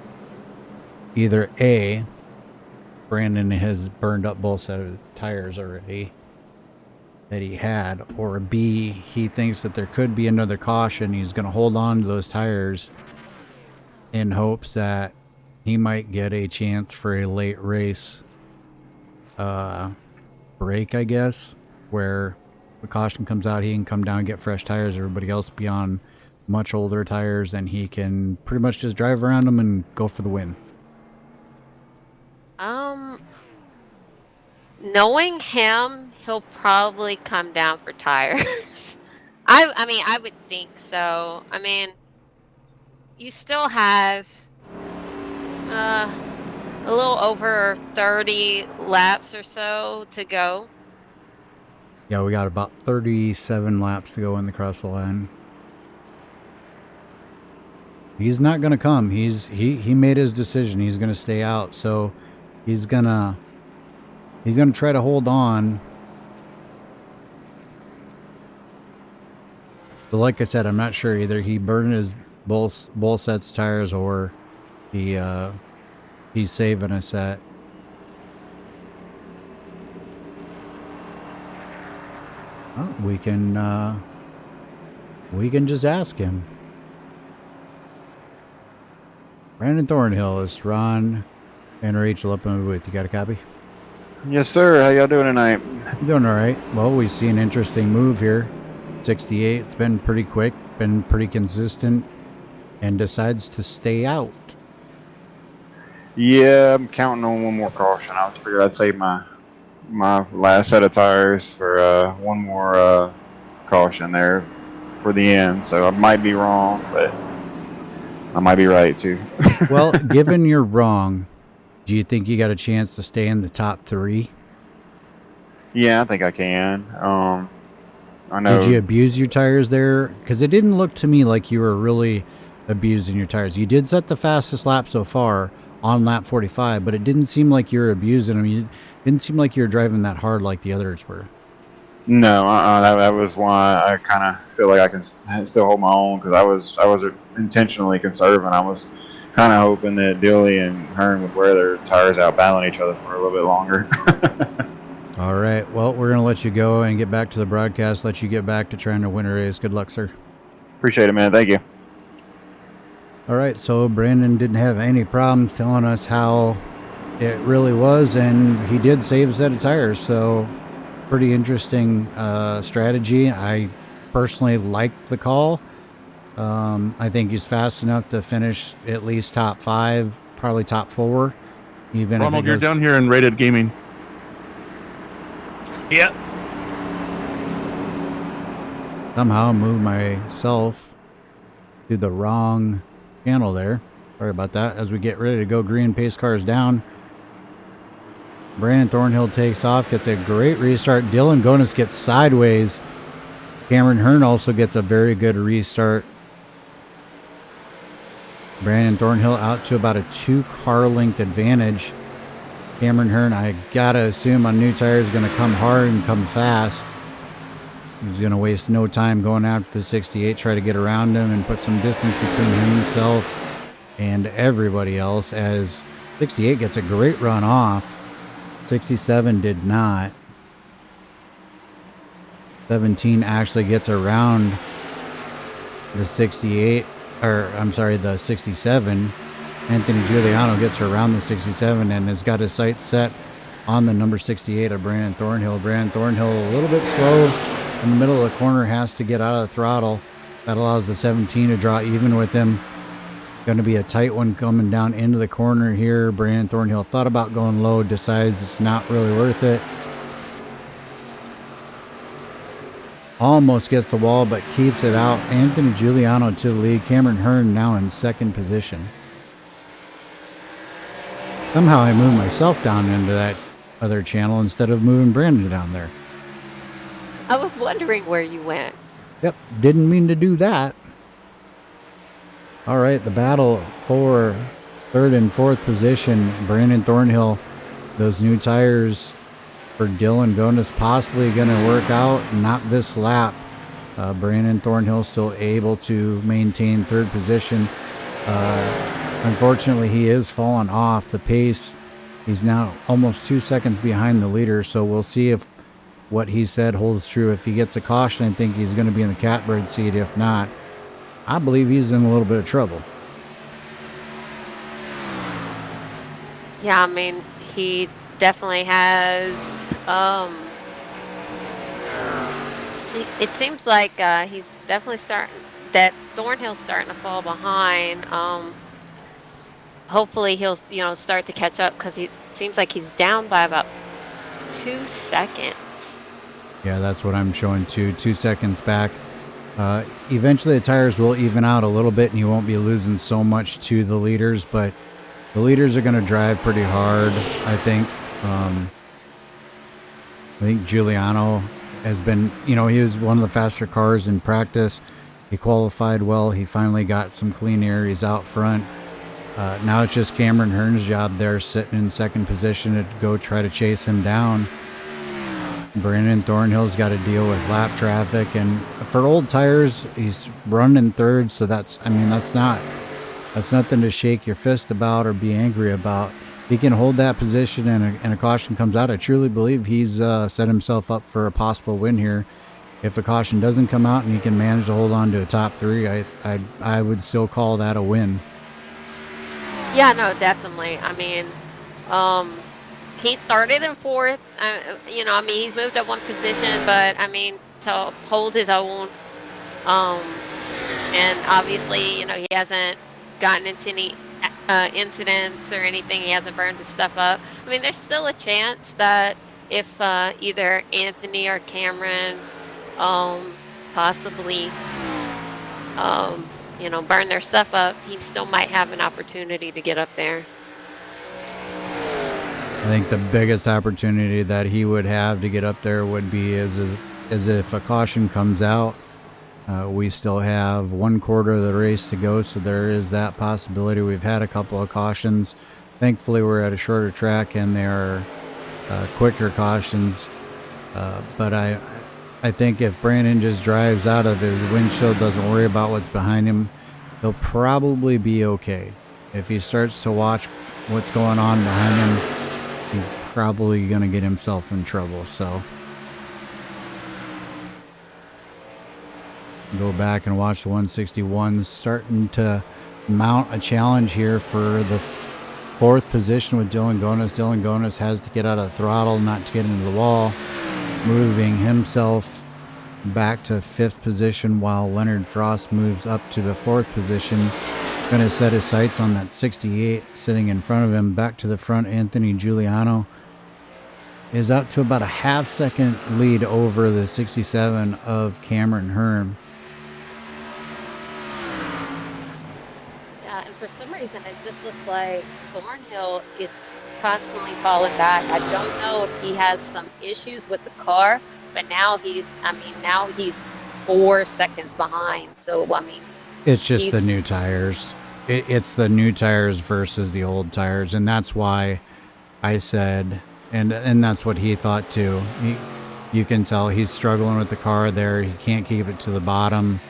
either A, Brandon has burned up both sets of tires already that he had, or B, he thinks that there could be another caution. He's going to hold on to those tires in hopes that he might get a chance for a late race break, I guess, where the caution comes out, he can come down and get fresh tires. Everybody else be on much older tires, and he can pretty much just drive around them and go for the win. Knowing him, he'll probably come down for tires. I mean, I would think so. I mean, you still have a little over 30 laps or so to go. Yeah, we got about 37 laps to go in the cross the line. He's not going to come. He made his decision. He's going to stay out. So he's going to try to hold on. But like I said, I'm not sure either. He burned his both sets tires, or he's saving a set. Oh, we can just ask him. Brandon Thornhill is Ron and Rachel up in the booth. You got a copy? Yes, sir. How y'all doing tonight? Doing all right. Well, we see an interesting move here. 68. It's been pretty quick, been pretty consistent, and decides to stay out. Yeah, I'm counting on one more caution. I figured I'd save my last set of tires for one more caution there for the end. So I might be wrong, but I might be right too. Well, given you're wrong, do you think you got a chance to stay in the top 3? Yeah, I think I can. I know. Did you abuse your tires there? Because it didn't look to me like you were really abusing your tires. You did set the fastest lap so far on lap 45, but it didn't seem like you were abusing them. It didn't seem like you were driving that hard like the others were. No, that was why I kind of feel like I can still hold my own, because I was intentionally conserving. I was kind of hoping that Dilly and Hearn would wear their tires out battling each other for a little bit longer. All right. Well, we're going to let you go and get back to the broadcast, let you get back to trying to win a race. Good luck, sir. Appreciate it, man. Thank you. All right. So Brandon didn't have any problems telling us how it really was, and he did save a set of tires. So pretty interesting strategy. I personally like the call. I think he's fast enough to finish at least top 5, probably top 4. Even Ronald, if you're down here in rated gaming. Yep. Somehow moved myself to the wrong channel there. Sorry about that. As we get ready to go green, pace cars down. Brandon Thornhill takes off, gets a great restart. Dylan Gonis gets sideways. Cameron Hearn also gets a very good restart. Brandon Thornhill out to about a 2-car length advantage. Cameron Hearn, I gotta assume on new tires, is going to come hard and come fast. He's going to waste no time going after the 68, try to get around him and put some distance between himself and everybody else, as 68 gets a great run off. 67 did not. 17 actually gets around the 68, or I'm sorry, the 67. Anthony Giuliano gets around the 67 and has got his sights set on the number 68 of Brandon Thornhill. Brandon Thornhill a little bit slow in the middle of the corner, has to get out of the throttle. That allows the 17 to draw even with him. Going to be a tight one coming down into the corner here. Brandon Thornhill thought about going low, decides it's not really worth it. Almost gets the wall, but keeps it out. Anthony Giuliano to the lead. Cameron Hearn now in second position. Somehow I moved myself down into that other channel instead of moving Brandon down there. I was wondering where you went. Yep, didn't mean to do that. All right, the battle for third and fourth position. Brandon Thornhill, those new tires for Dylan Gonis possibly going to work out. Not this lap. Brandon Thornhill still able to maintain third position. Unfortunately, he is falling off the pace. He's now almost 2 seconds behind the leader, so we'll see if what he said holds true. If he gets a caution, I think he's going to be in the catbird seat. If not, I believe he's in a little bit of trouble. Yeah, I mean, he definitely has. It seems like he's definitely that Thornhill's starting to fall behind. Hopefully he'll, start to catch up, because he seems like he's down by about 2 seconds. Yeah, that's what I'm showing too. 2 seconds back. Eventually the tires will even out a little bit and you won't be losing so much to the leaders, but the leaders are going to drive pretty hard, I think. I think Giuliano has been, he was one of the faster cars in practice. He qualified well. He finally got some clean air. He's out front. Now it's just Cameron Hearn's job there, sitting in second position to go try to chase him down. Brandon Thornhill's got to deal with lap traffic, and for old tires, he's running third, so that's nothing to shake your fist about or be angry about. If he can hold that position and a caution comes out, I truly believe he's set himself up for a possible win here. if a caution doesn't come out and he can manage to hold on to a top 3, I would still call that a win. Yeah, no, definitely. I mean, he started in 4th. You know, I mean, he's moved up 1 position, but I mean, to hold his own. And obviously, you know, he hasn't gotten into any incidents or anything. He hasn't burned his stuff up. I mean, there's still a chance that if either Anthony or Cameron possibly, you know, burn their stuff up, he still might have an opportunity to get up there. I think the biggest opportunity that he would have to get up there would be as if a caution comes out. We still have 1/4 of the race to go, so there is that possibility. We've had a couple of cautions. Thankfully, we're at a shorter track, and they are quicker cautions. But I think if Brandon just drives out of his windshield, doesn't worry about what's behind him, he'll probably be okay. If he starts to watch what's going on behind him, he's probably going to get himself in trouble. So go back and watch the 161s starting to mount a challenge here for the 4th position with Dylan Gonis. Dylan Gonis has to get out of throttle, not to get into the wall, moving himself back to 5th position while Leonard Frost moves up to the 4th position. Going to set his sights on that 68 sitting in front of him. Back to the front, Anthony Giuliano is up to about a half-second lead over the 67 of Cameron Hearn. Yeah, and for some reason, it just looks like Thornhill is constantly falling back. I don't know if he has some issues with the car, but now he's 4 seconds behind. So, I mean, it's just the new tires. It's the new tires versus the old tires, and that's why I said, and that's what he thought too. You can tell he's struggling with the car there. He can't keep it to the bottom.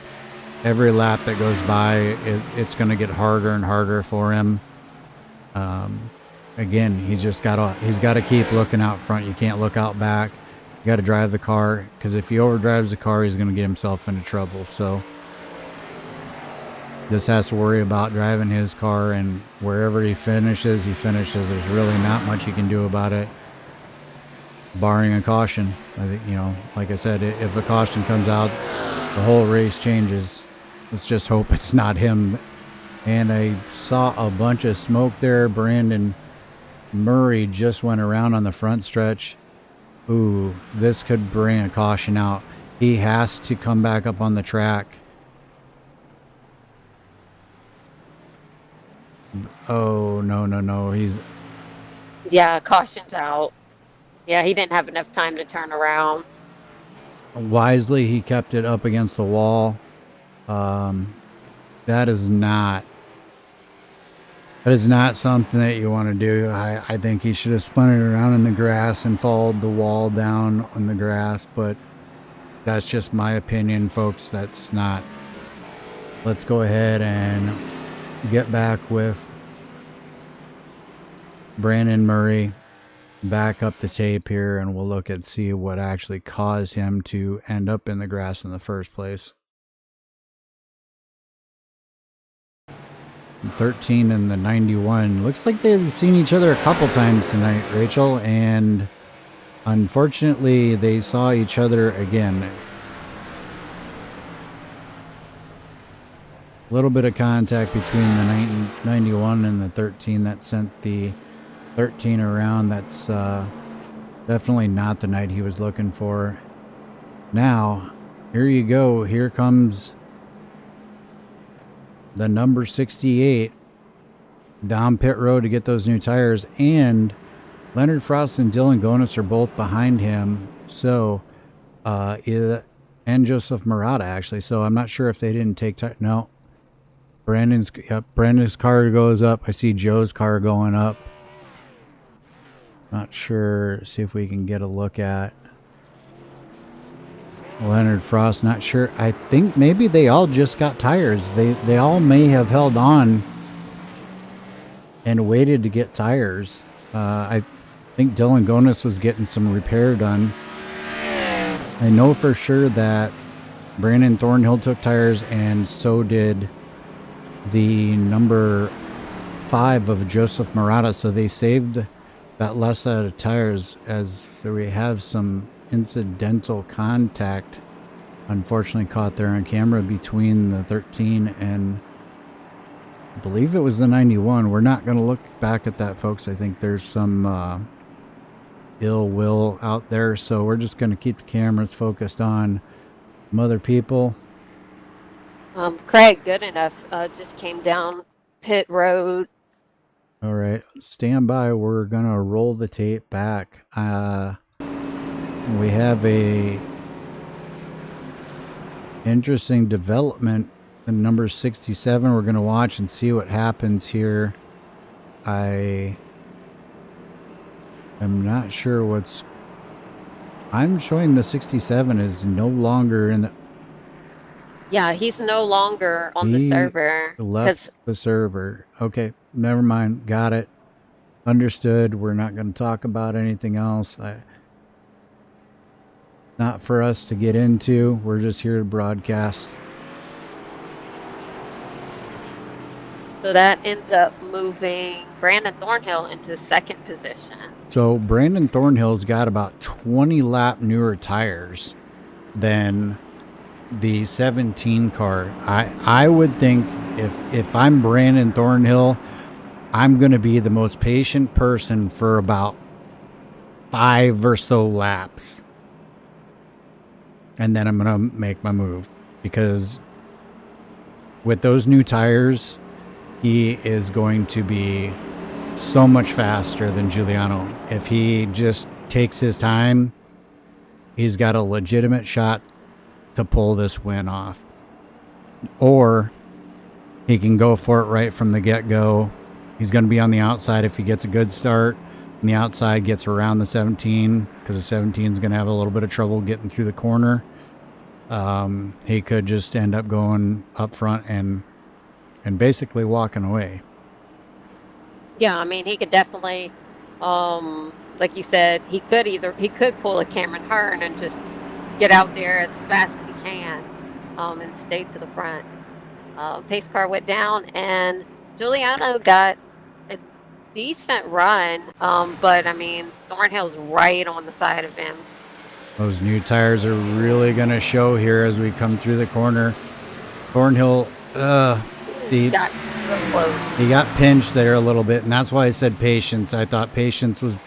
Every lap that goes by, it's going to get harder and harder for him. Again, he's got to keep looking out front. You can't look out back. You got to drive the car, because if he overdrives the car, he's going to get himself into trouble. So just has to worry about driving his car, and wherever he finishes, he finishes. There's really not much he can do about it, barring a caution. I think, you know, like I said, if a caution comes out, the whole race changes. Let's just hope it's not him. And I saw a bunch of smoke there. Brandon Murray just went around on the front stretch. Ooh, this could bring a caution out. He has to come back up on the track. Oh, no. yeah, caution's out. Yeah, he didn't have enough time to turn around. Wisely, he kept it up against the wall. That is not something that you want to do. I think he should have spun it around in the grass and followed the wall down on the grass, but that's just my opinion, folks. That's not. Let's go ahead and get back with Brandon Murray. Back up the tape here, and we'll look at see what actually caused him to end up in the grass in the first place. 13 and the 91. Looks like they've seen each other a couple times tonight, Rachel, and unfortunately they saw each other again. A little bit of contact between the 91 and the 13 that sent the 13 around. That's definitely not the night he was looking for. Now, here you go. Here comes the number 68 down pit road to get those new tires, and Leonard Frost and Dylan Gonis are both behind him. So, and Joseph Murata actually. So I'm not sure if they didn't take time. No, Brandon's car goes up. I see Joe's car going up. Not sure. See if we can get a look at Leonard Frost. Not sure. I think maybe they all just got tires. They all may have held on and waited to get tires. I think Dylan Gonis was getting some repair done. I know for sure that Brandon Thornhill took tires, and so did the number 5 of Joseph Murata. So they saved that last set of tires, as we have some incidental contact, unfortunately caught there on camera, between the 13 and I believe it was the 91. We're not going to look back at that, folks. I think there's some ill will out there, so we're just going to keep the cameras focused on some other people. Craig Goodenough just came down pit road. All right, stand by. We're going to roll the tape back. We have a interesting development in number 67. We're going to watch and see what happens here. I am not sure what's... I'm showing the 67 is no longer in the... Yeah, he's no longer on the server. Left the server. Okay, never mind. Got it. Understood. We're not going to talk about anything else. Not for us to get into. We're just here to broadcast. So that ends up moving Brandon Thornhill into second position. So Brandon Thornhill's got about 20 lap newer tires than the 17 car. I would think if I'm Brandon Thornhill, I'm going to be the most patient person for about 5 or so laps. And then I'm going to make my move, because with those new tires, he is going to be so much faster than Giuliano. If he just takes his time, he's got a legitimate shot to pull this win off. Or he can go for it right from the get-go. He's going to be on the outside if he gets a good start, and the outside gets around the 17, because the 17 is going to have a little bit of trouble getting through the corner. He could just end up going up front and basically walking away. Yeah, I mean, he could definitely, like you said, he could pull a Cameron Hearn and just get out there as fast as he can, and stay to the front. Pace car went down, and Giuliano got a decent run, but I mean, Thornhill's right on the side of him. Those new tires are really going to show here as we come through the corner. Thornhill, he got real close. He got pinched there a little bit, and that's why I said patience. I thought patience was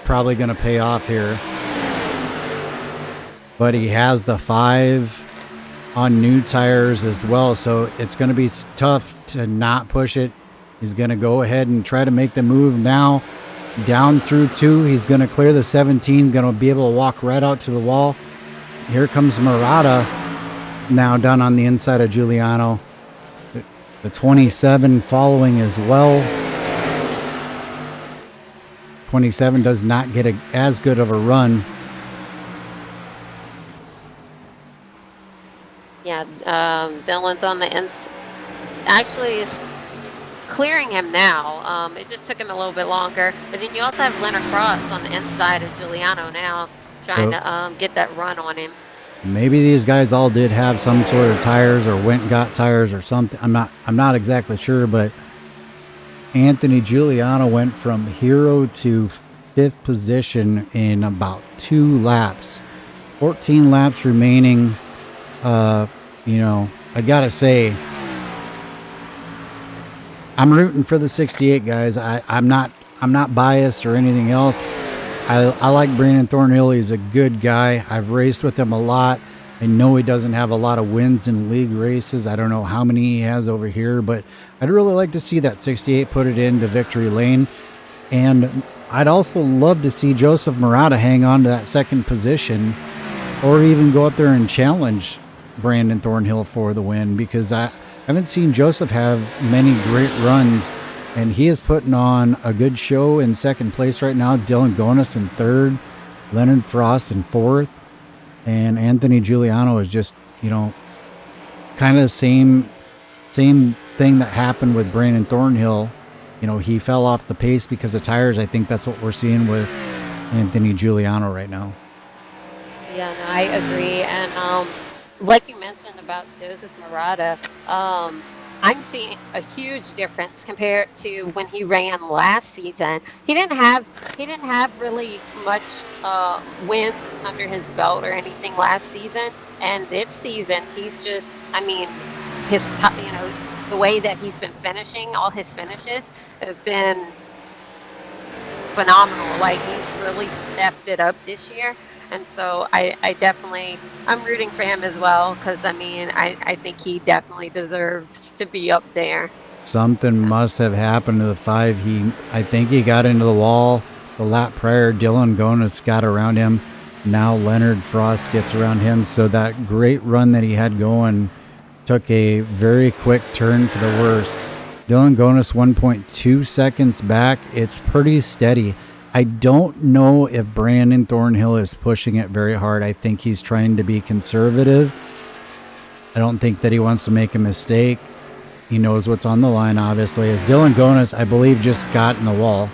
probably going to pay off here. But he has the 5 on new tires as well, so it's going to be tough to not push it. He's going to go ahead and try to make the move now. Down through 2, he's going to clear the 17, going to be able to walk right out to the wall. Here comes Murata, now done on the inside of Giuliano. The 27 following as well. 27 does not get as good of a run. Yeah, Dylan's on the inside. Actually, it's clearing him now. It just took him a little bit longer. But then you also have Leonard Cross on the inside of Giuliano now, trying to get that run on him. Maybe these guys all did have some sort of tires, or went and got tires or something. I'm not exactly sure, but Anthony Giuliano went from hero to 5th position in about 2 laps. 14 laps remaining. I gotta say, I'm rooting for the 68 guys. I'm not biased or anything else. I like Brandon Thornhill. He's a good guy. I've raced with him a lot. I know he doesn't have a lot of wins in league races. I don't know how many he has over here, but I'd really like to see that 68 put it into victory lane. And I'd also love to see Joseph Murata hang on to that 2nd position, or even go up there and challenge Brandon Thornhill for the win, because I haven't seen Joseph have many great runs, and he is putting on a good show in 2nd place right now. Dylan Gonis in 3rd, Leonard Frost in 4th, and Anthony Giuliano is just, kind of the same thing that happened with Brandon Thornhill. He fell off the pace because of tires. I think that's what we're seeing with Anthony Giuliano right now. Yeah, no, I agree. And like you mentioned about Joseph Murata, I'm seeing a huge difference compared to when he ran last season. He didn't have really much wins under his belt or anything last season. And this season, he's just, I mean, the way that he's been finishing, all his finishes have been phenomenal. Like he's really stepped it up this year. And so I definitely, I'm rooting for him as well because I mean, I think he definitely deserves to be up there. Something So, must have happened to the 5. I think he got into the wall the lap prior. Dylan Gonis got around him. Now Leonard Frost gets around him. So that great run that he had going took a very quick turn for the worse. Dylan Gonis 1.2 seconds back. It's pretty steady. I don't know if Brandon Thornhill is pushing it very hard. I think he's trying to be conservative. I don't think that he wants to make a mistake. He knows what's on the line, obviously. As Dylan Gonis, I believe, just got in the wall.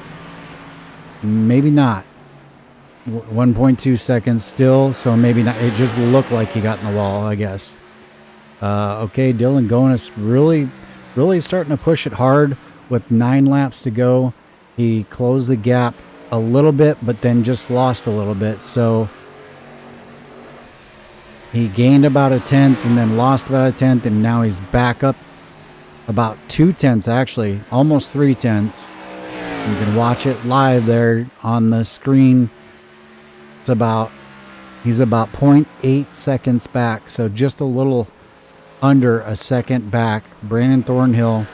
Maybe not. 1.2 seconds still, so maybe not. It just looked like he got in the wall, I guess. Okay, Dylan Gonis really starting to push it hard with 9 laps to go. He closed the gap a little bit, but then just lost a little bit. So he gained about a tenth and then lost about a tenth, and now he's back up about 2 tenths, actually, almost 3 tenths. You can watch it live there on the screen. He's about 0.8 seconds back, so just a little under a second back. Brandon Thornhill,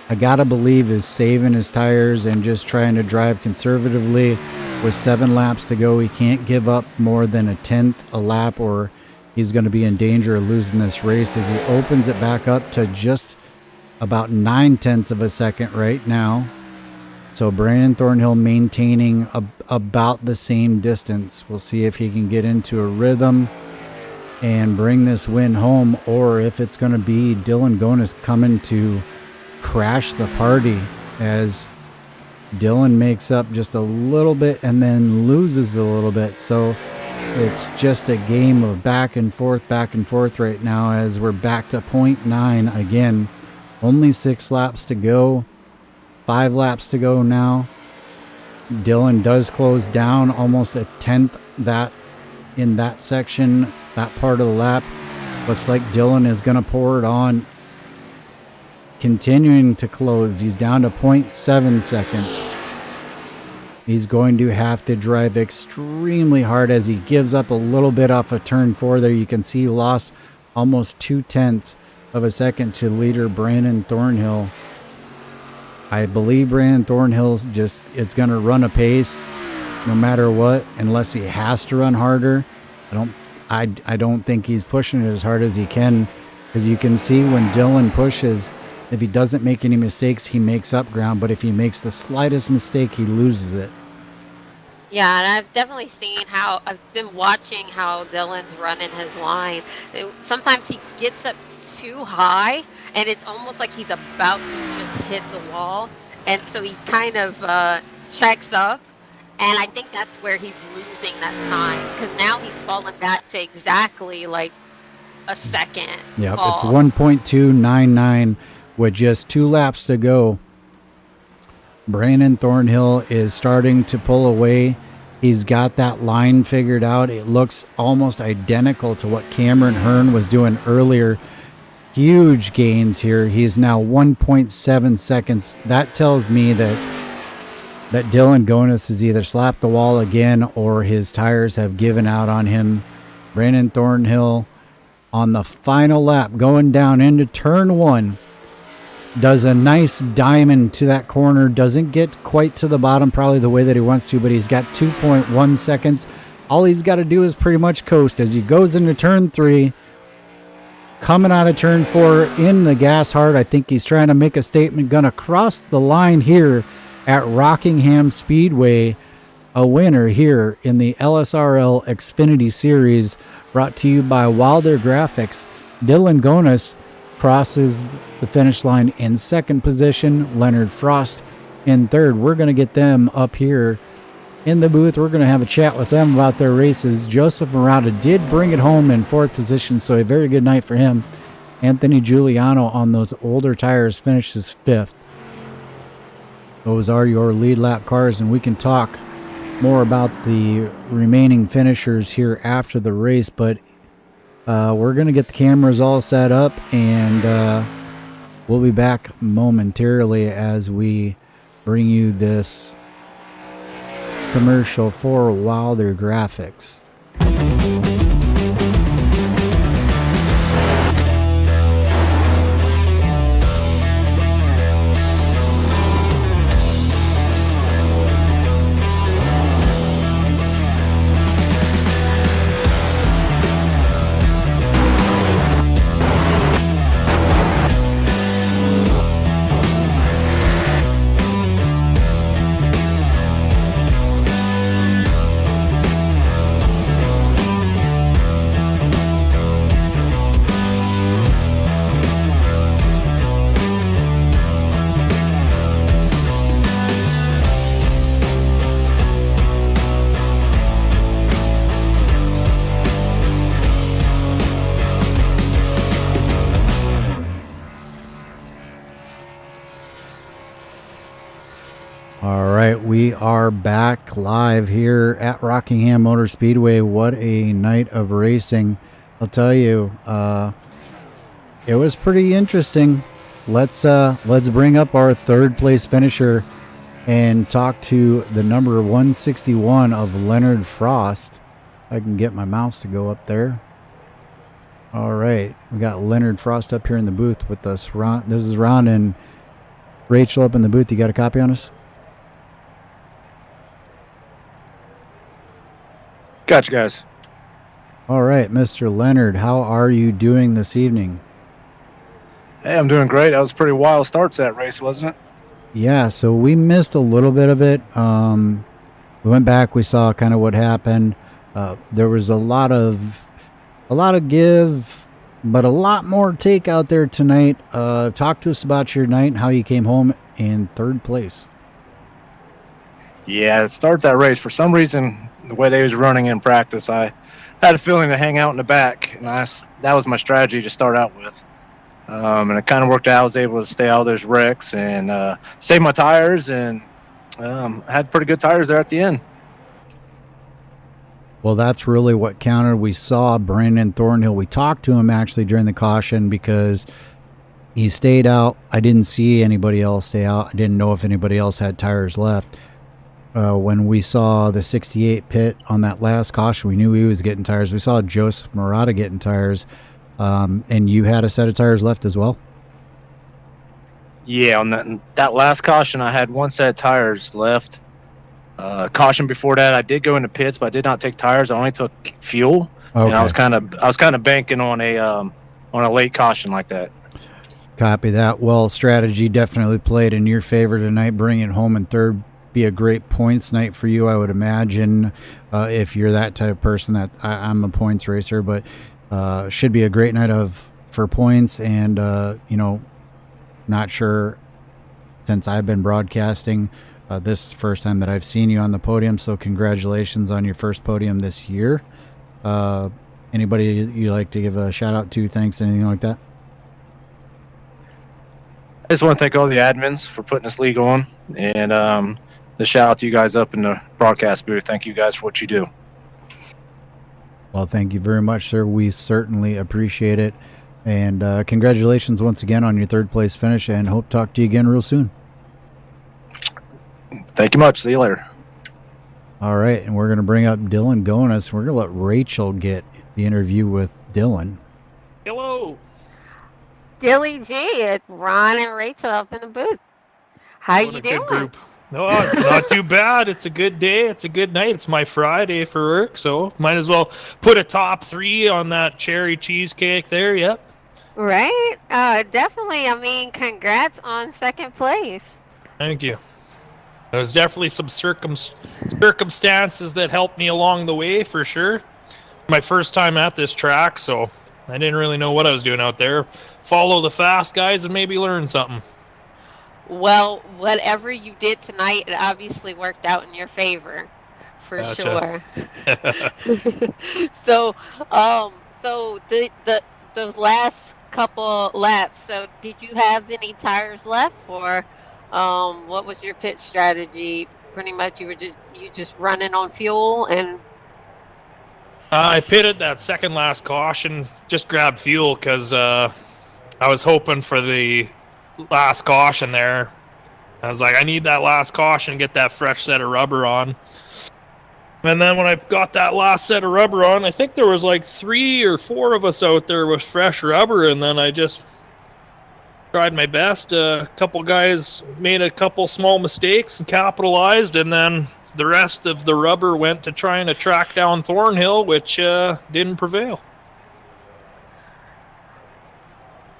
I gotta believe, is saving his tires and just trying to drive conservatively. With 7 laps to go, he can't give up more than a tenth a lap or he's going to be in danger of losing this race as he opens it back up to just about 9 tenths of a second right now. So Brandon Thornhill maintaining about the same distance. We'll see if he can get into a rhythm and bring this win home, or if it's going to be Dylan Gonis coming to crash the party as Dylan makes up just a little bit and then loses a little bit. So it's just a game of back and forth right now as we're back to 0.9 again. Only 6 laps to go. 5 laps to go now. Dylan does close down almost a tenth that in that section, that part of the lap. Looks like Dylan is going to pour it on. Continuing to close. He's down to 0.7 seconds. He's going to have to drive extremely hard as he gives up a little bit off of turn 4 there. You can see he lost almost 2 tenths of a second to leader Brandon Thornhill. I believe Brandon Thornhill just is going to run a pace no matter what, unless he has to run harder. I don't think he's pushing it as hard as he can, because you can see when Dylan pushes, if he doesn't make any mistakes, he makes up ground, but if he makes the slightest mistake, he loses it. yeah, and I've definitely seen how I've been watching how Dylan's running his line. Sometimes he gets up too high, and it's almost like he's about to just hit the wall, and so he kind of checks up. And I think that's where he's losing that time, because now he's fallen back to exactly like a second. Yep, off. it's 1.299 with just 2 laps to go. Brandon Thornhill is starting to pull away. He's got that line figured out. It looks almost identical to what Cameron Hearn was doing earlier. Huge gains here. He's now 1.7 seconds. That tells me that Dylan Gonis has either slapped the wall again or his tires have given out on him. Brandon Thornhill on the final lap going down into turn 1 does a nice diamond to that corner. Doesn't get quite to the bottom probably the way that he wants to, but he's got 2.1 seconds. All he's got to do is pretty much coast as he goes into turn 3. Coming out of turn 4 in the gas hard. I think he's trying to make a statement. Gonna cross the line here at Rockingham Speedway, a winner here in the LSRL Xfinity Series, brought to you by Wilder Graphics. Dylan Gonis crosses the finish line in second position. Leonard Frost in third. We're going to get them up here in the booth. We're going to have a chat with them about their races. Joseph Murata did bring it home in 4th position, so a very good night for him. Anthony Giuliano on those older tires finishes 5th. Those are your lead lap cars, and we can talk more about the remaining finishers here after the race, but we're going to get the cameras all set up, and we'll be back momentarily as we bring you this commercial for Wilder Graphics. All right, we are back live here at Rockingham Motor Speedway. What a night of racing. I'll tell you, it was pretty interesting. Let's bring up our 3rd place finisher and talk to the number 161 of Leonard Frost. I can get my mouse to go up there. All right, we got Leonard Frost up here in the booth with us. Ron, this is Ron and Rachel up in the booth. You got a copy on us? Gotcha, guys. All right, Mr. Leonard, how are you doing this evening? Hey, I'm doing great. That was a pretty wild start to that race, wasn't it? Yeah, so we missed a little bit of it. We went back, we saw kind of what happened. There was a lot of give, but a lot more take out there tonight. Talk to us about your night and how you came home in 3rd place. Yeah, it started that race. For some reason, the way they was running in practice, I had a feeling to hang out in the back, and that was my strategy to start out with. And it kind of worked out. I was able to stay out of those wrecks and save my tires, and had pretty good tires there at the end. Well, that's really what counted. We saw Brandon Thornhill. We talked to him actually during the caution because he stayed out. I didn't see anybody else stay out. I didn't know if anybody else had tires left. When we saw the 68 pit on that last caution, we knew he was getting tires. We saw Joseph Murata getting tires, and you had a set of tires left as well? Yeah, on that last caution, I had 1 set of tires left. Caution before that, I did go into pits, but I did not take tires. I only took fuel, Okay. And I was kind of banking on a late caution like that. Copy that. Well, strategy definitely played in your favor tonight. Bringing it home in 3rd. Be a great points night for you, I would imagine, if you're that type of person. That I'm a points racer, but should be a great night for points. And not sure, since I've been broadcasting, this is the first time that I've seen you on the podium, so congratulations on your first podium this year. Anybody you like to give a shout out to, thanks, anything like that? I just want to thank all the admins for putting this league on, and the shout out to you guys up in the broadcast booth. Thank you guys for what you do. Well, thank you very much, sir. We certainly appreciate it. And congratulations once again on your 3rd place finish, and hope to talk to you again real soon. Thank you much. See you later. All right, and we're going to bring up Dylan Gonas. We're going to let Rachel get the interview with Dylan. Hello. Dilly G, it's Ron and Rachel up in the booth. How What you a good doing? group. No, not too bad. It's a good day. It's a good night. It's my Friday for work, so might as well put a top 3 on that cherry cheesecake there. Yep. Right? Definitely. I mean, congrats on 2nd place. Thank you. There's definitely some circumstances that helped me along the way, for sure. My first time at this track, so I didn't really know what I was doing out there. Follow the fast guys and maybe learn something. Well, whatever you did tonight, it obviously worked out in your favor. for Gotcha. sure. So, so those last couple laps. So, did you have any tires left, or what was your pit strategy? Pretty much, you just running on fuel, and I pitted that second last caution, just grabbed fuel because I was hoping for the last caution there. I was like, I need that last caution to get that fresh set of rubber on. And then when I got that last set of rubber on, I think there was like 3 or 4 of us out there with fresh rubber, and then I just tried my best. A couple guys made a couple small mistakes and capitalized, and then the rest of the rubber went to trying to track down Thornhill, which didn't prevail.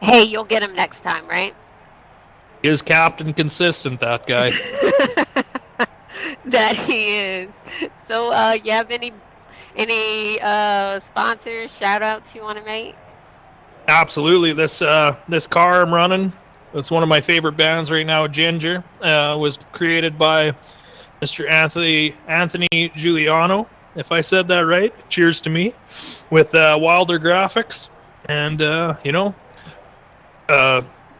hey, you'll get him next time, right? Is Captain consistent, that guy? That he is. So, you have any sponsors, shout outs you want to make? Absolutely. This car I'm running, it's one of my favorite bands right now, Ginger. Was created by Mr. Anthony Giuliano, if I said that right. Cheers to me. With Wilder Graphics. And,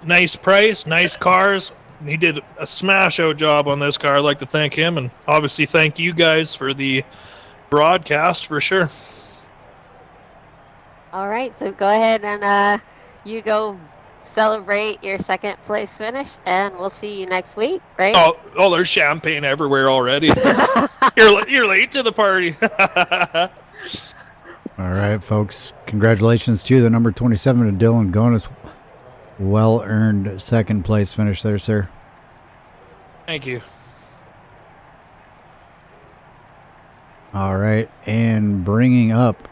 nice price, nice cars. He did a smash out job on this car. I'd like to thank him, and obviously thank you guys for the broadcast for sure. All right, so go ahead and you go celebrate your second place finish, and we'll see you next week, right? Oh, there's champagne everywhere already. You're late to the party. All right, folks. Congratulations to the number 27 to Dylan Gonis. Well-earned second place finish there, sir. Thank you. All right, and bringing up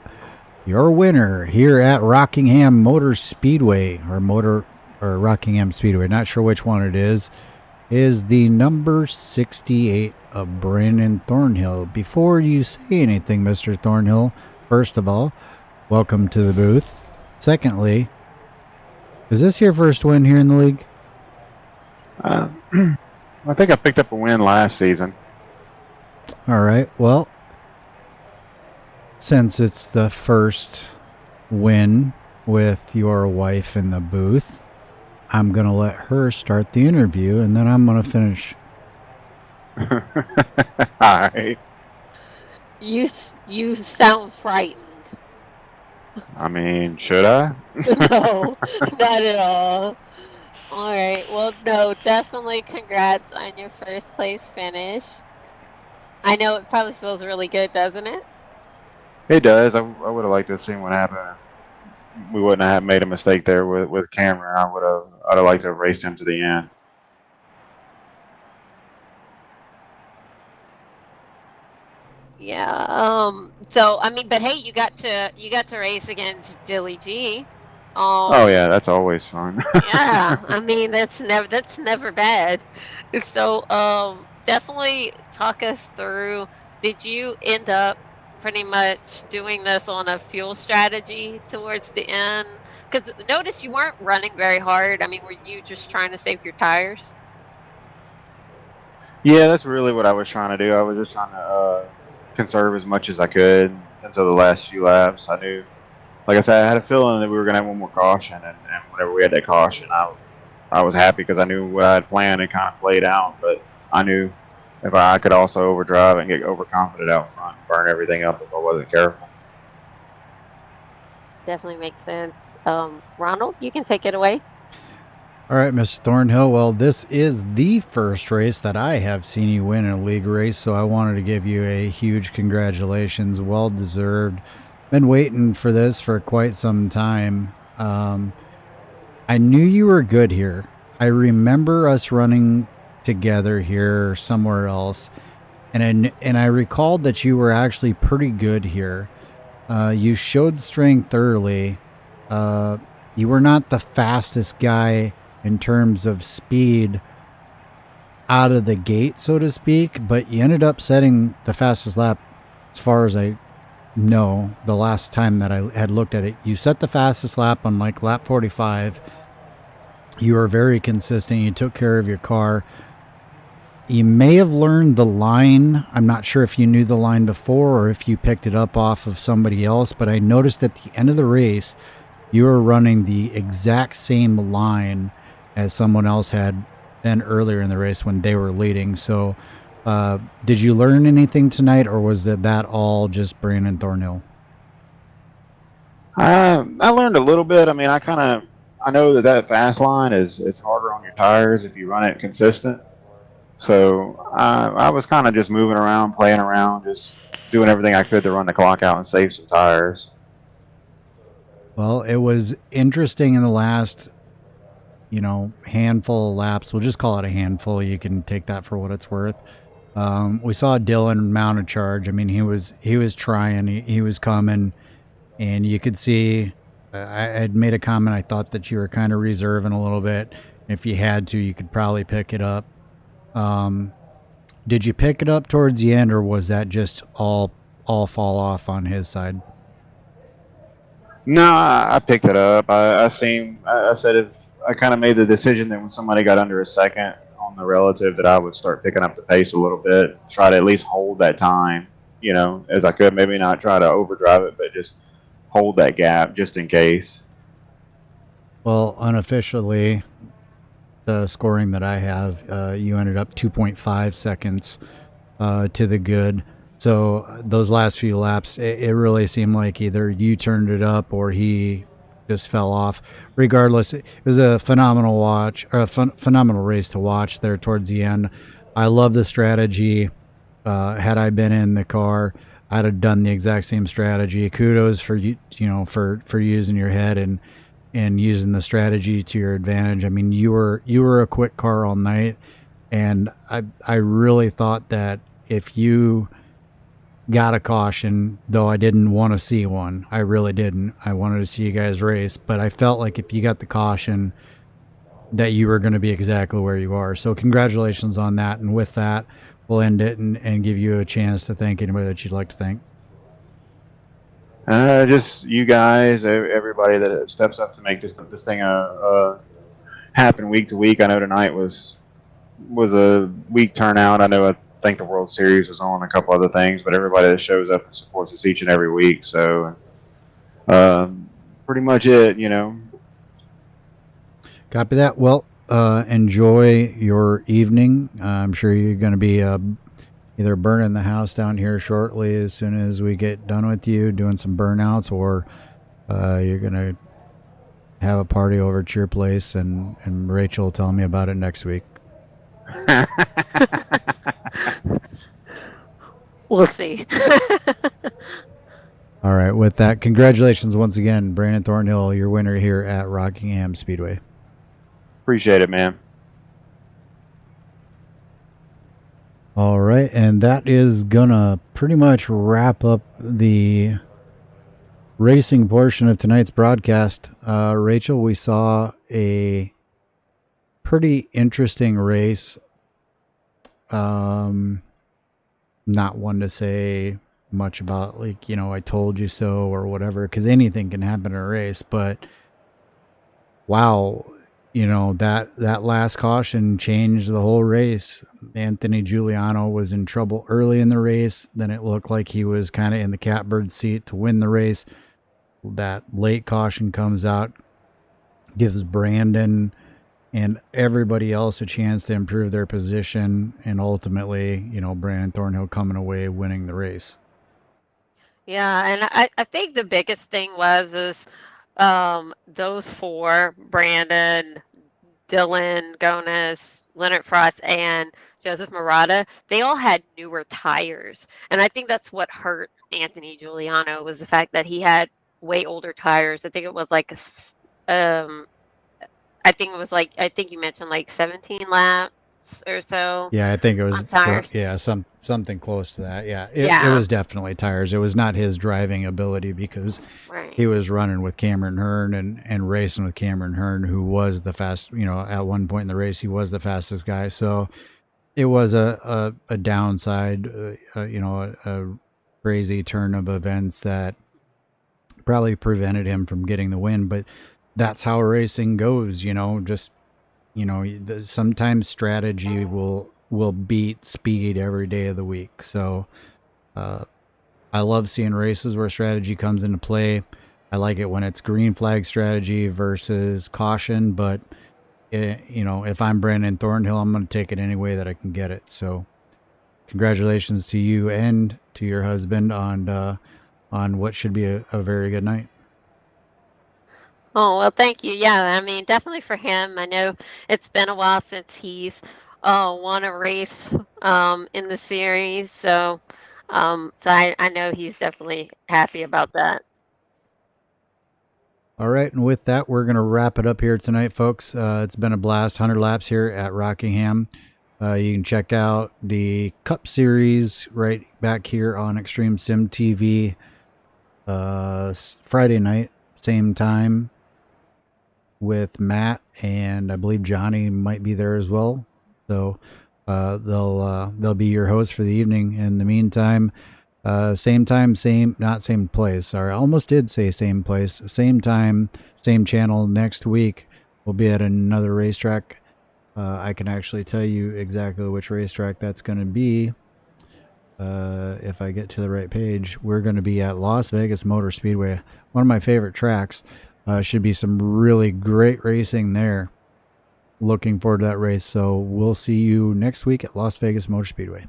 your winner here at Rockingham Speedway, or Rockingham Speedway, not sure which one it is the number 68 of Brandon Thornhill. Before you say anything, Mr. Thornhill, first of all, welcome to the booth. Secondly, is this your first win here in the league? I think I picked up a win last season. All right, well, since it's the first win with your wife in the booth, I'm going to let her start the interview, and then I'm going to finish. All right. You sound frightened. I mean, should I? No, not at all. All right. Well, no, definitely congrats on your first place finish. I know it probably feels really good, doesn't it? It does. I would have liked to have seen what happened. We wouldn't have made a mistake there with Cameron. I'd have liked to have raced him to the end. Yeah. So I mean, but hey, you got to race against Dilly G. Oh yeah, that's always fun. Yeah. I mean, that's never bad. So definitely talk us through. Did you end up pretty much doing this on a fuel strategy towards the end? Because notice you weren't running very hard. I mean, were you just trying to save your tires? Yeah, that's really what I was trying to do. I was just trying to conserve as much as I could until the last few laps. I knew, like I said, I had a feeling that we were going to have one more caution, and whenever we had that caution, I was happy because I knew what I had planned and kind of played out, but I knew if I could also overdrive and get overconfident out front and burn everything up if I wasn't careful. Definitely makes sense. Ronald, you can take it away. All right, Mr. Thornhill. Well, this is the first race that I have seen you win in a league race, so I wanted to give you a huge congratulations. Well deserved. Been waiting for this for quite some time. I knew you were good here. I remember us running together here or somewhere else, and I recalled that you were actually pretty good here. You showed strength early. You were not the fastest guy in terms of speed out of the gate, so to speak, but you ended up setting the fastest lap as far as I know. The last time that I had looked at it, you set the fastest lap on like lap 45. You were very consistent. You took care of your car. You may have learned the line. I'm not sure if you knew the line before or if you picked it up off of somebody else, but I noticed at the end of the race, you were running the exact same line as someone else had been earlier in the race when they were leading. So, did you learn anything tonight, or was that all just Brandon Thornhill? I learned a little bit. I mean, I know that fast line is harder on your tires if you run it consistent. So I was kind of just moving around, playing around, just doing everything I could to run the clock out and save some tires. Well, it was interesting in the last, handful of laps. We'll just call it a handful. You can take that for what it's worth. We saw Dylan mount a charge. I mean, he was trying, he was coming, and you could see. I had made a comment. I thought that you were kind of reserving a little bit. If you had to, you could probably pick it up. Did you pick it up towards the end, or was that just all fall off on his side? No, I picked it up. I said if I kind of made the decision that when somebody got under a second on the relative, that I would start picking up the pace a little bit, try to at least hold that time, as I could. Maybe not try to overdrive it, but just hold that gap just in case. Well, unofficially, the scoring that I have, you ended up 2.5 seconds to the good. So those last few laps, it really seemed like either you turned it up or he just fell off. Regardless, it was a phenomenal watch, or a phenomenal race to watch there towards the end. I love the strategy. Had I been in the car, I'd have done the exact same strategy. Kudos for you, for using your head and using the strategy to your advantage. I mean, you were a quick car all night, and I really thought that if you got a caution, though I didn't want to see one, I really didn't. I wanted to see you guys race, but I felt like if you got the caution, that you were going to be exactly where you are. So congratulations on that. And with that, we'll end it and give you a chance to thank anybody that you'd like to thank. Just you guys, everybody that steps up to make this thing happen week to week. I know tonight was a weak turnout. I think the World Series was on, a couple other things, but everybody that shows up and supports us each and every week. So, pretty much it, Copy that. Well, enjoy your evening. I'm sure you're going to be either burning the house down here shortly as soon as we get done with you, doing some burnouts, or you're going to have a party over at your place, and Rachel will tell me about it next week. We'll see. All right. With that, congratulations once again, Brandon Thornhill, your winner here at Rockingham Speedway. Appreciate it, man. All right, and that is gonna pretty much wrap up the racing portion of tonight's broadcast. Rachel, we saw a pretty interesting race. Not one to say much about, like, I told you so or whatever, because anything can happen in a race, but wow, that last caution changed the whole race. Anthony Giuliano was in trouble early in the race. Then it looked like he was kind of in the catbird seat to win the race. That late caution comes out, gives Brandon and everybody else a chance to improve their position, and ultimately, Brandon Thornhill coming away winning the race. Yeah, and I think the biggest thing is those four, Brandon, Dylan Gonis, Leonard Frost, and Joseph Murata, they all had newer tires. And I think that's what hurt Anthony Giuliano, was the fact that he had way older tires. I think it was like I think you mentioned like 17 laps or so. Yeah, I think it was tires. Yeah, something close to that. Yeah, it was definitely tires. It was not his driving ability, because he was running with Cameron Hearn and racing with Cameron Hearn, who was the fast. At one point in the race, he was the fastest guy. So it was a downside. A crazy turn of events that probably prevented him from getting the win, but that's how racing goes, sometimes strategy will will beat speed every day of the week. So I love seeing races where strategy comes into play. I like it when it's green flag strategy versus caution, but if I'm Brandon Thornhill, I'm going to take it any way that I can get it. So congratulations to you and to your husband on what should be a very good night. Oh, well, thank you. Yeah, I mean, definitely for him. I know it's been a while since he's won a race in the series, so I know he's definitely happy about that. All right, and with that, we're going to wrap it up here tonight, folks. It's been a blast. 100 laps here at Rockingham. You can check out the Cup Series right back here on Extreme Sim TV Friday night, same time, with Matt, and I believe Johnny might be there as well. So they'll be your host for the evening. In the meantime, same time, not same place. Sorry, I almost did say same place. Same time, same channel next week. We'll be at another racetrack. I can actually tell you exactly which racetrack that's going to be. If I get to the right page, we're going to be at Las Vegas Motor Speedway, one of my favorite tracks. Should be some really great racing there. Looking forward to that race. So we'll see you next week at Las Vegas Motor Speedway.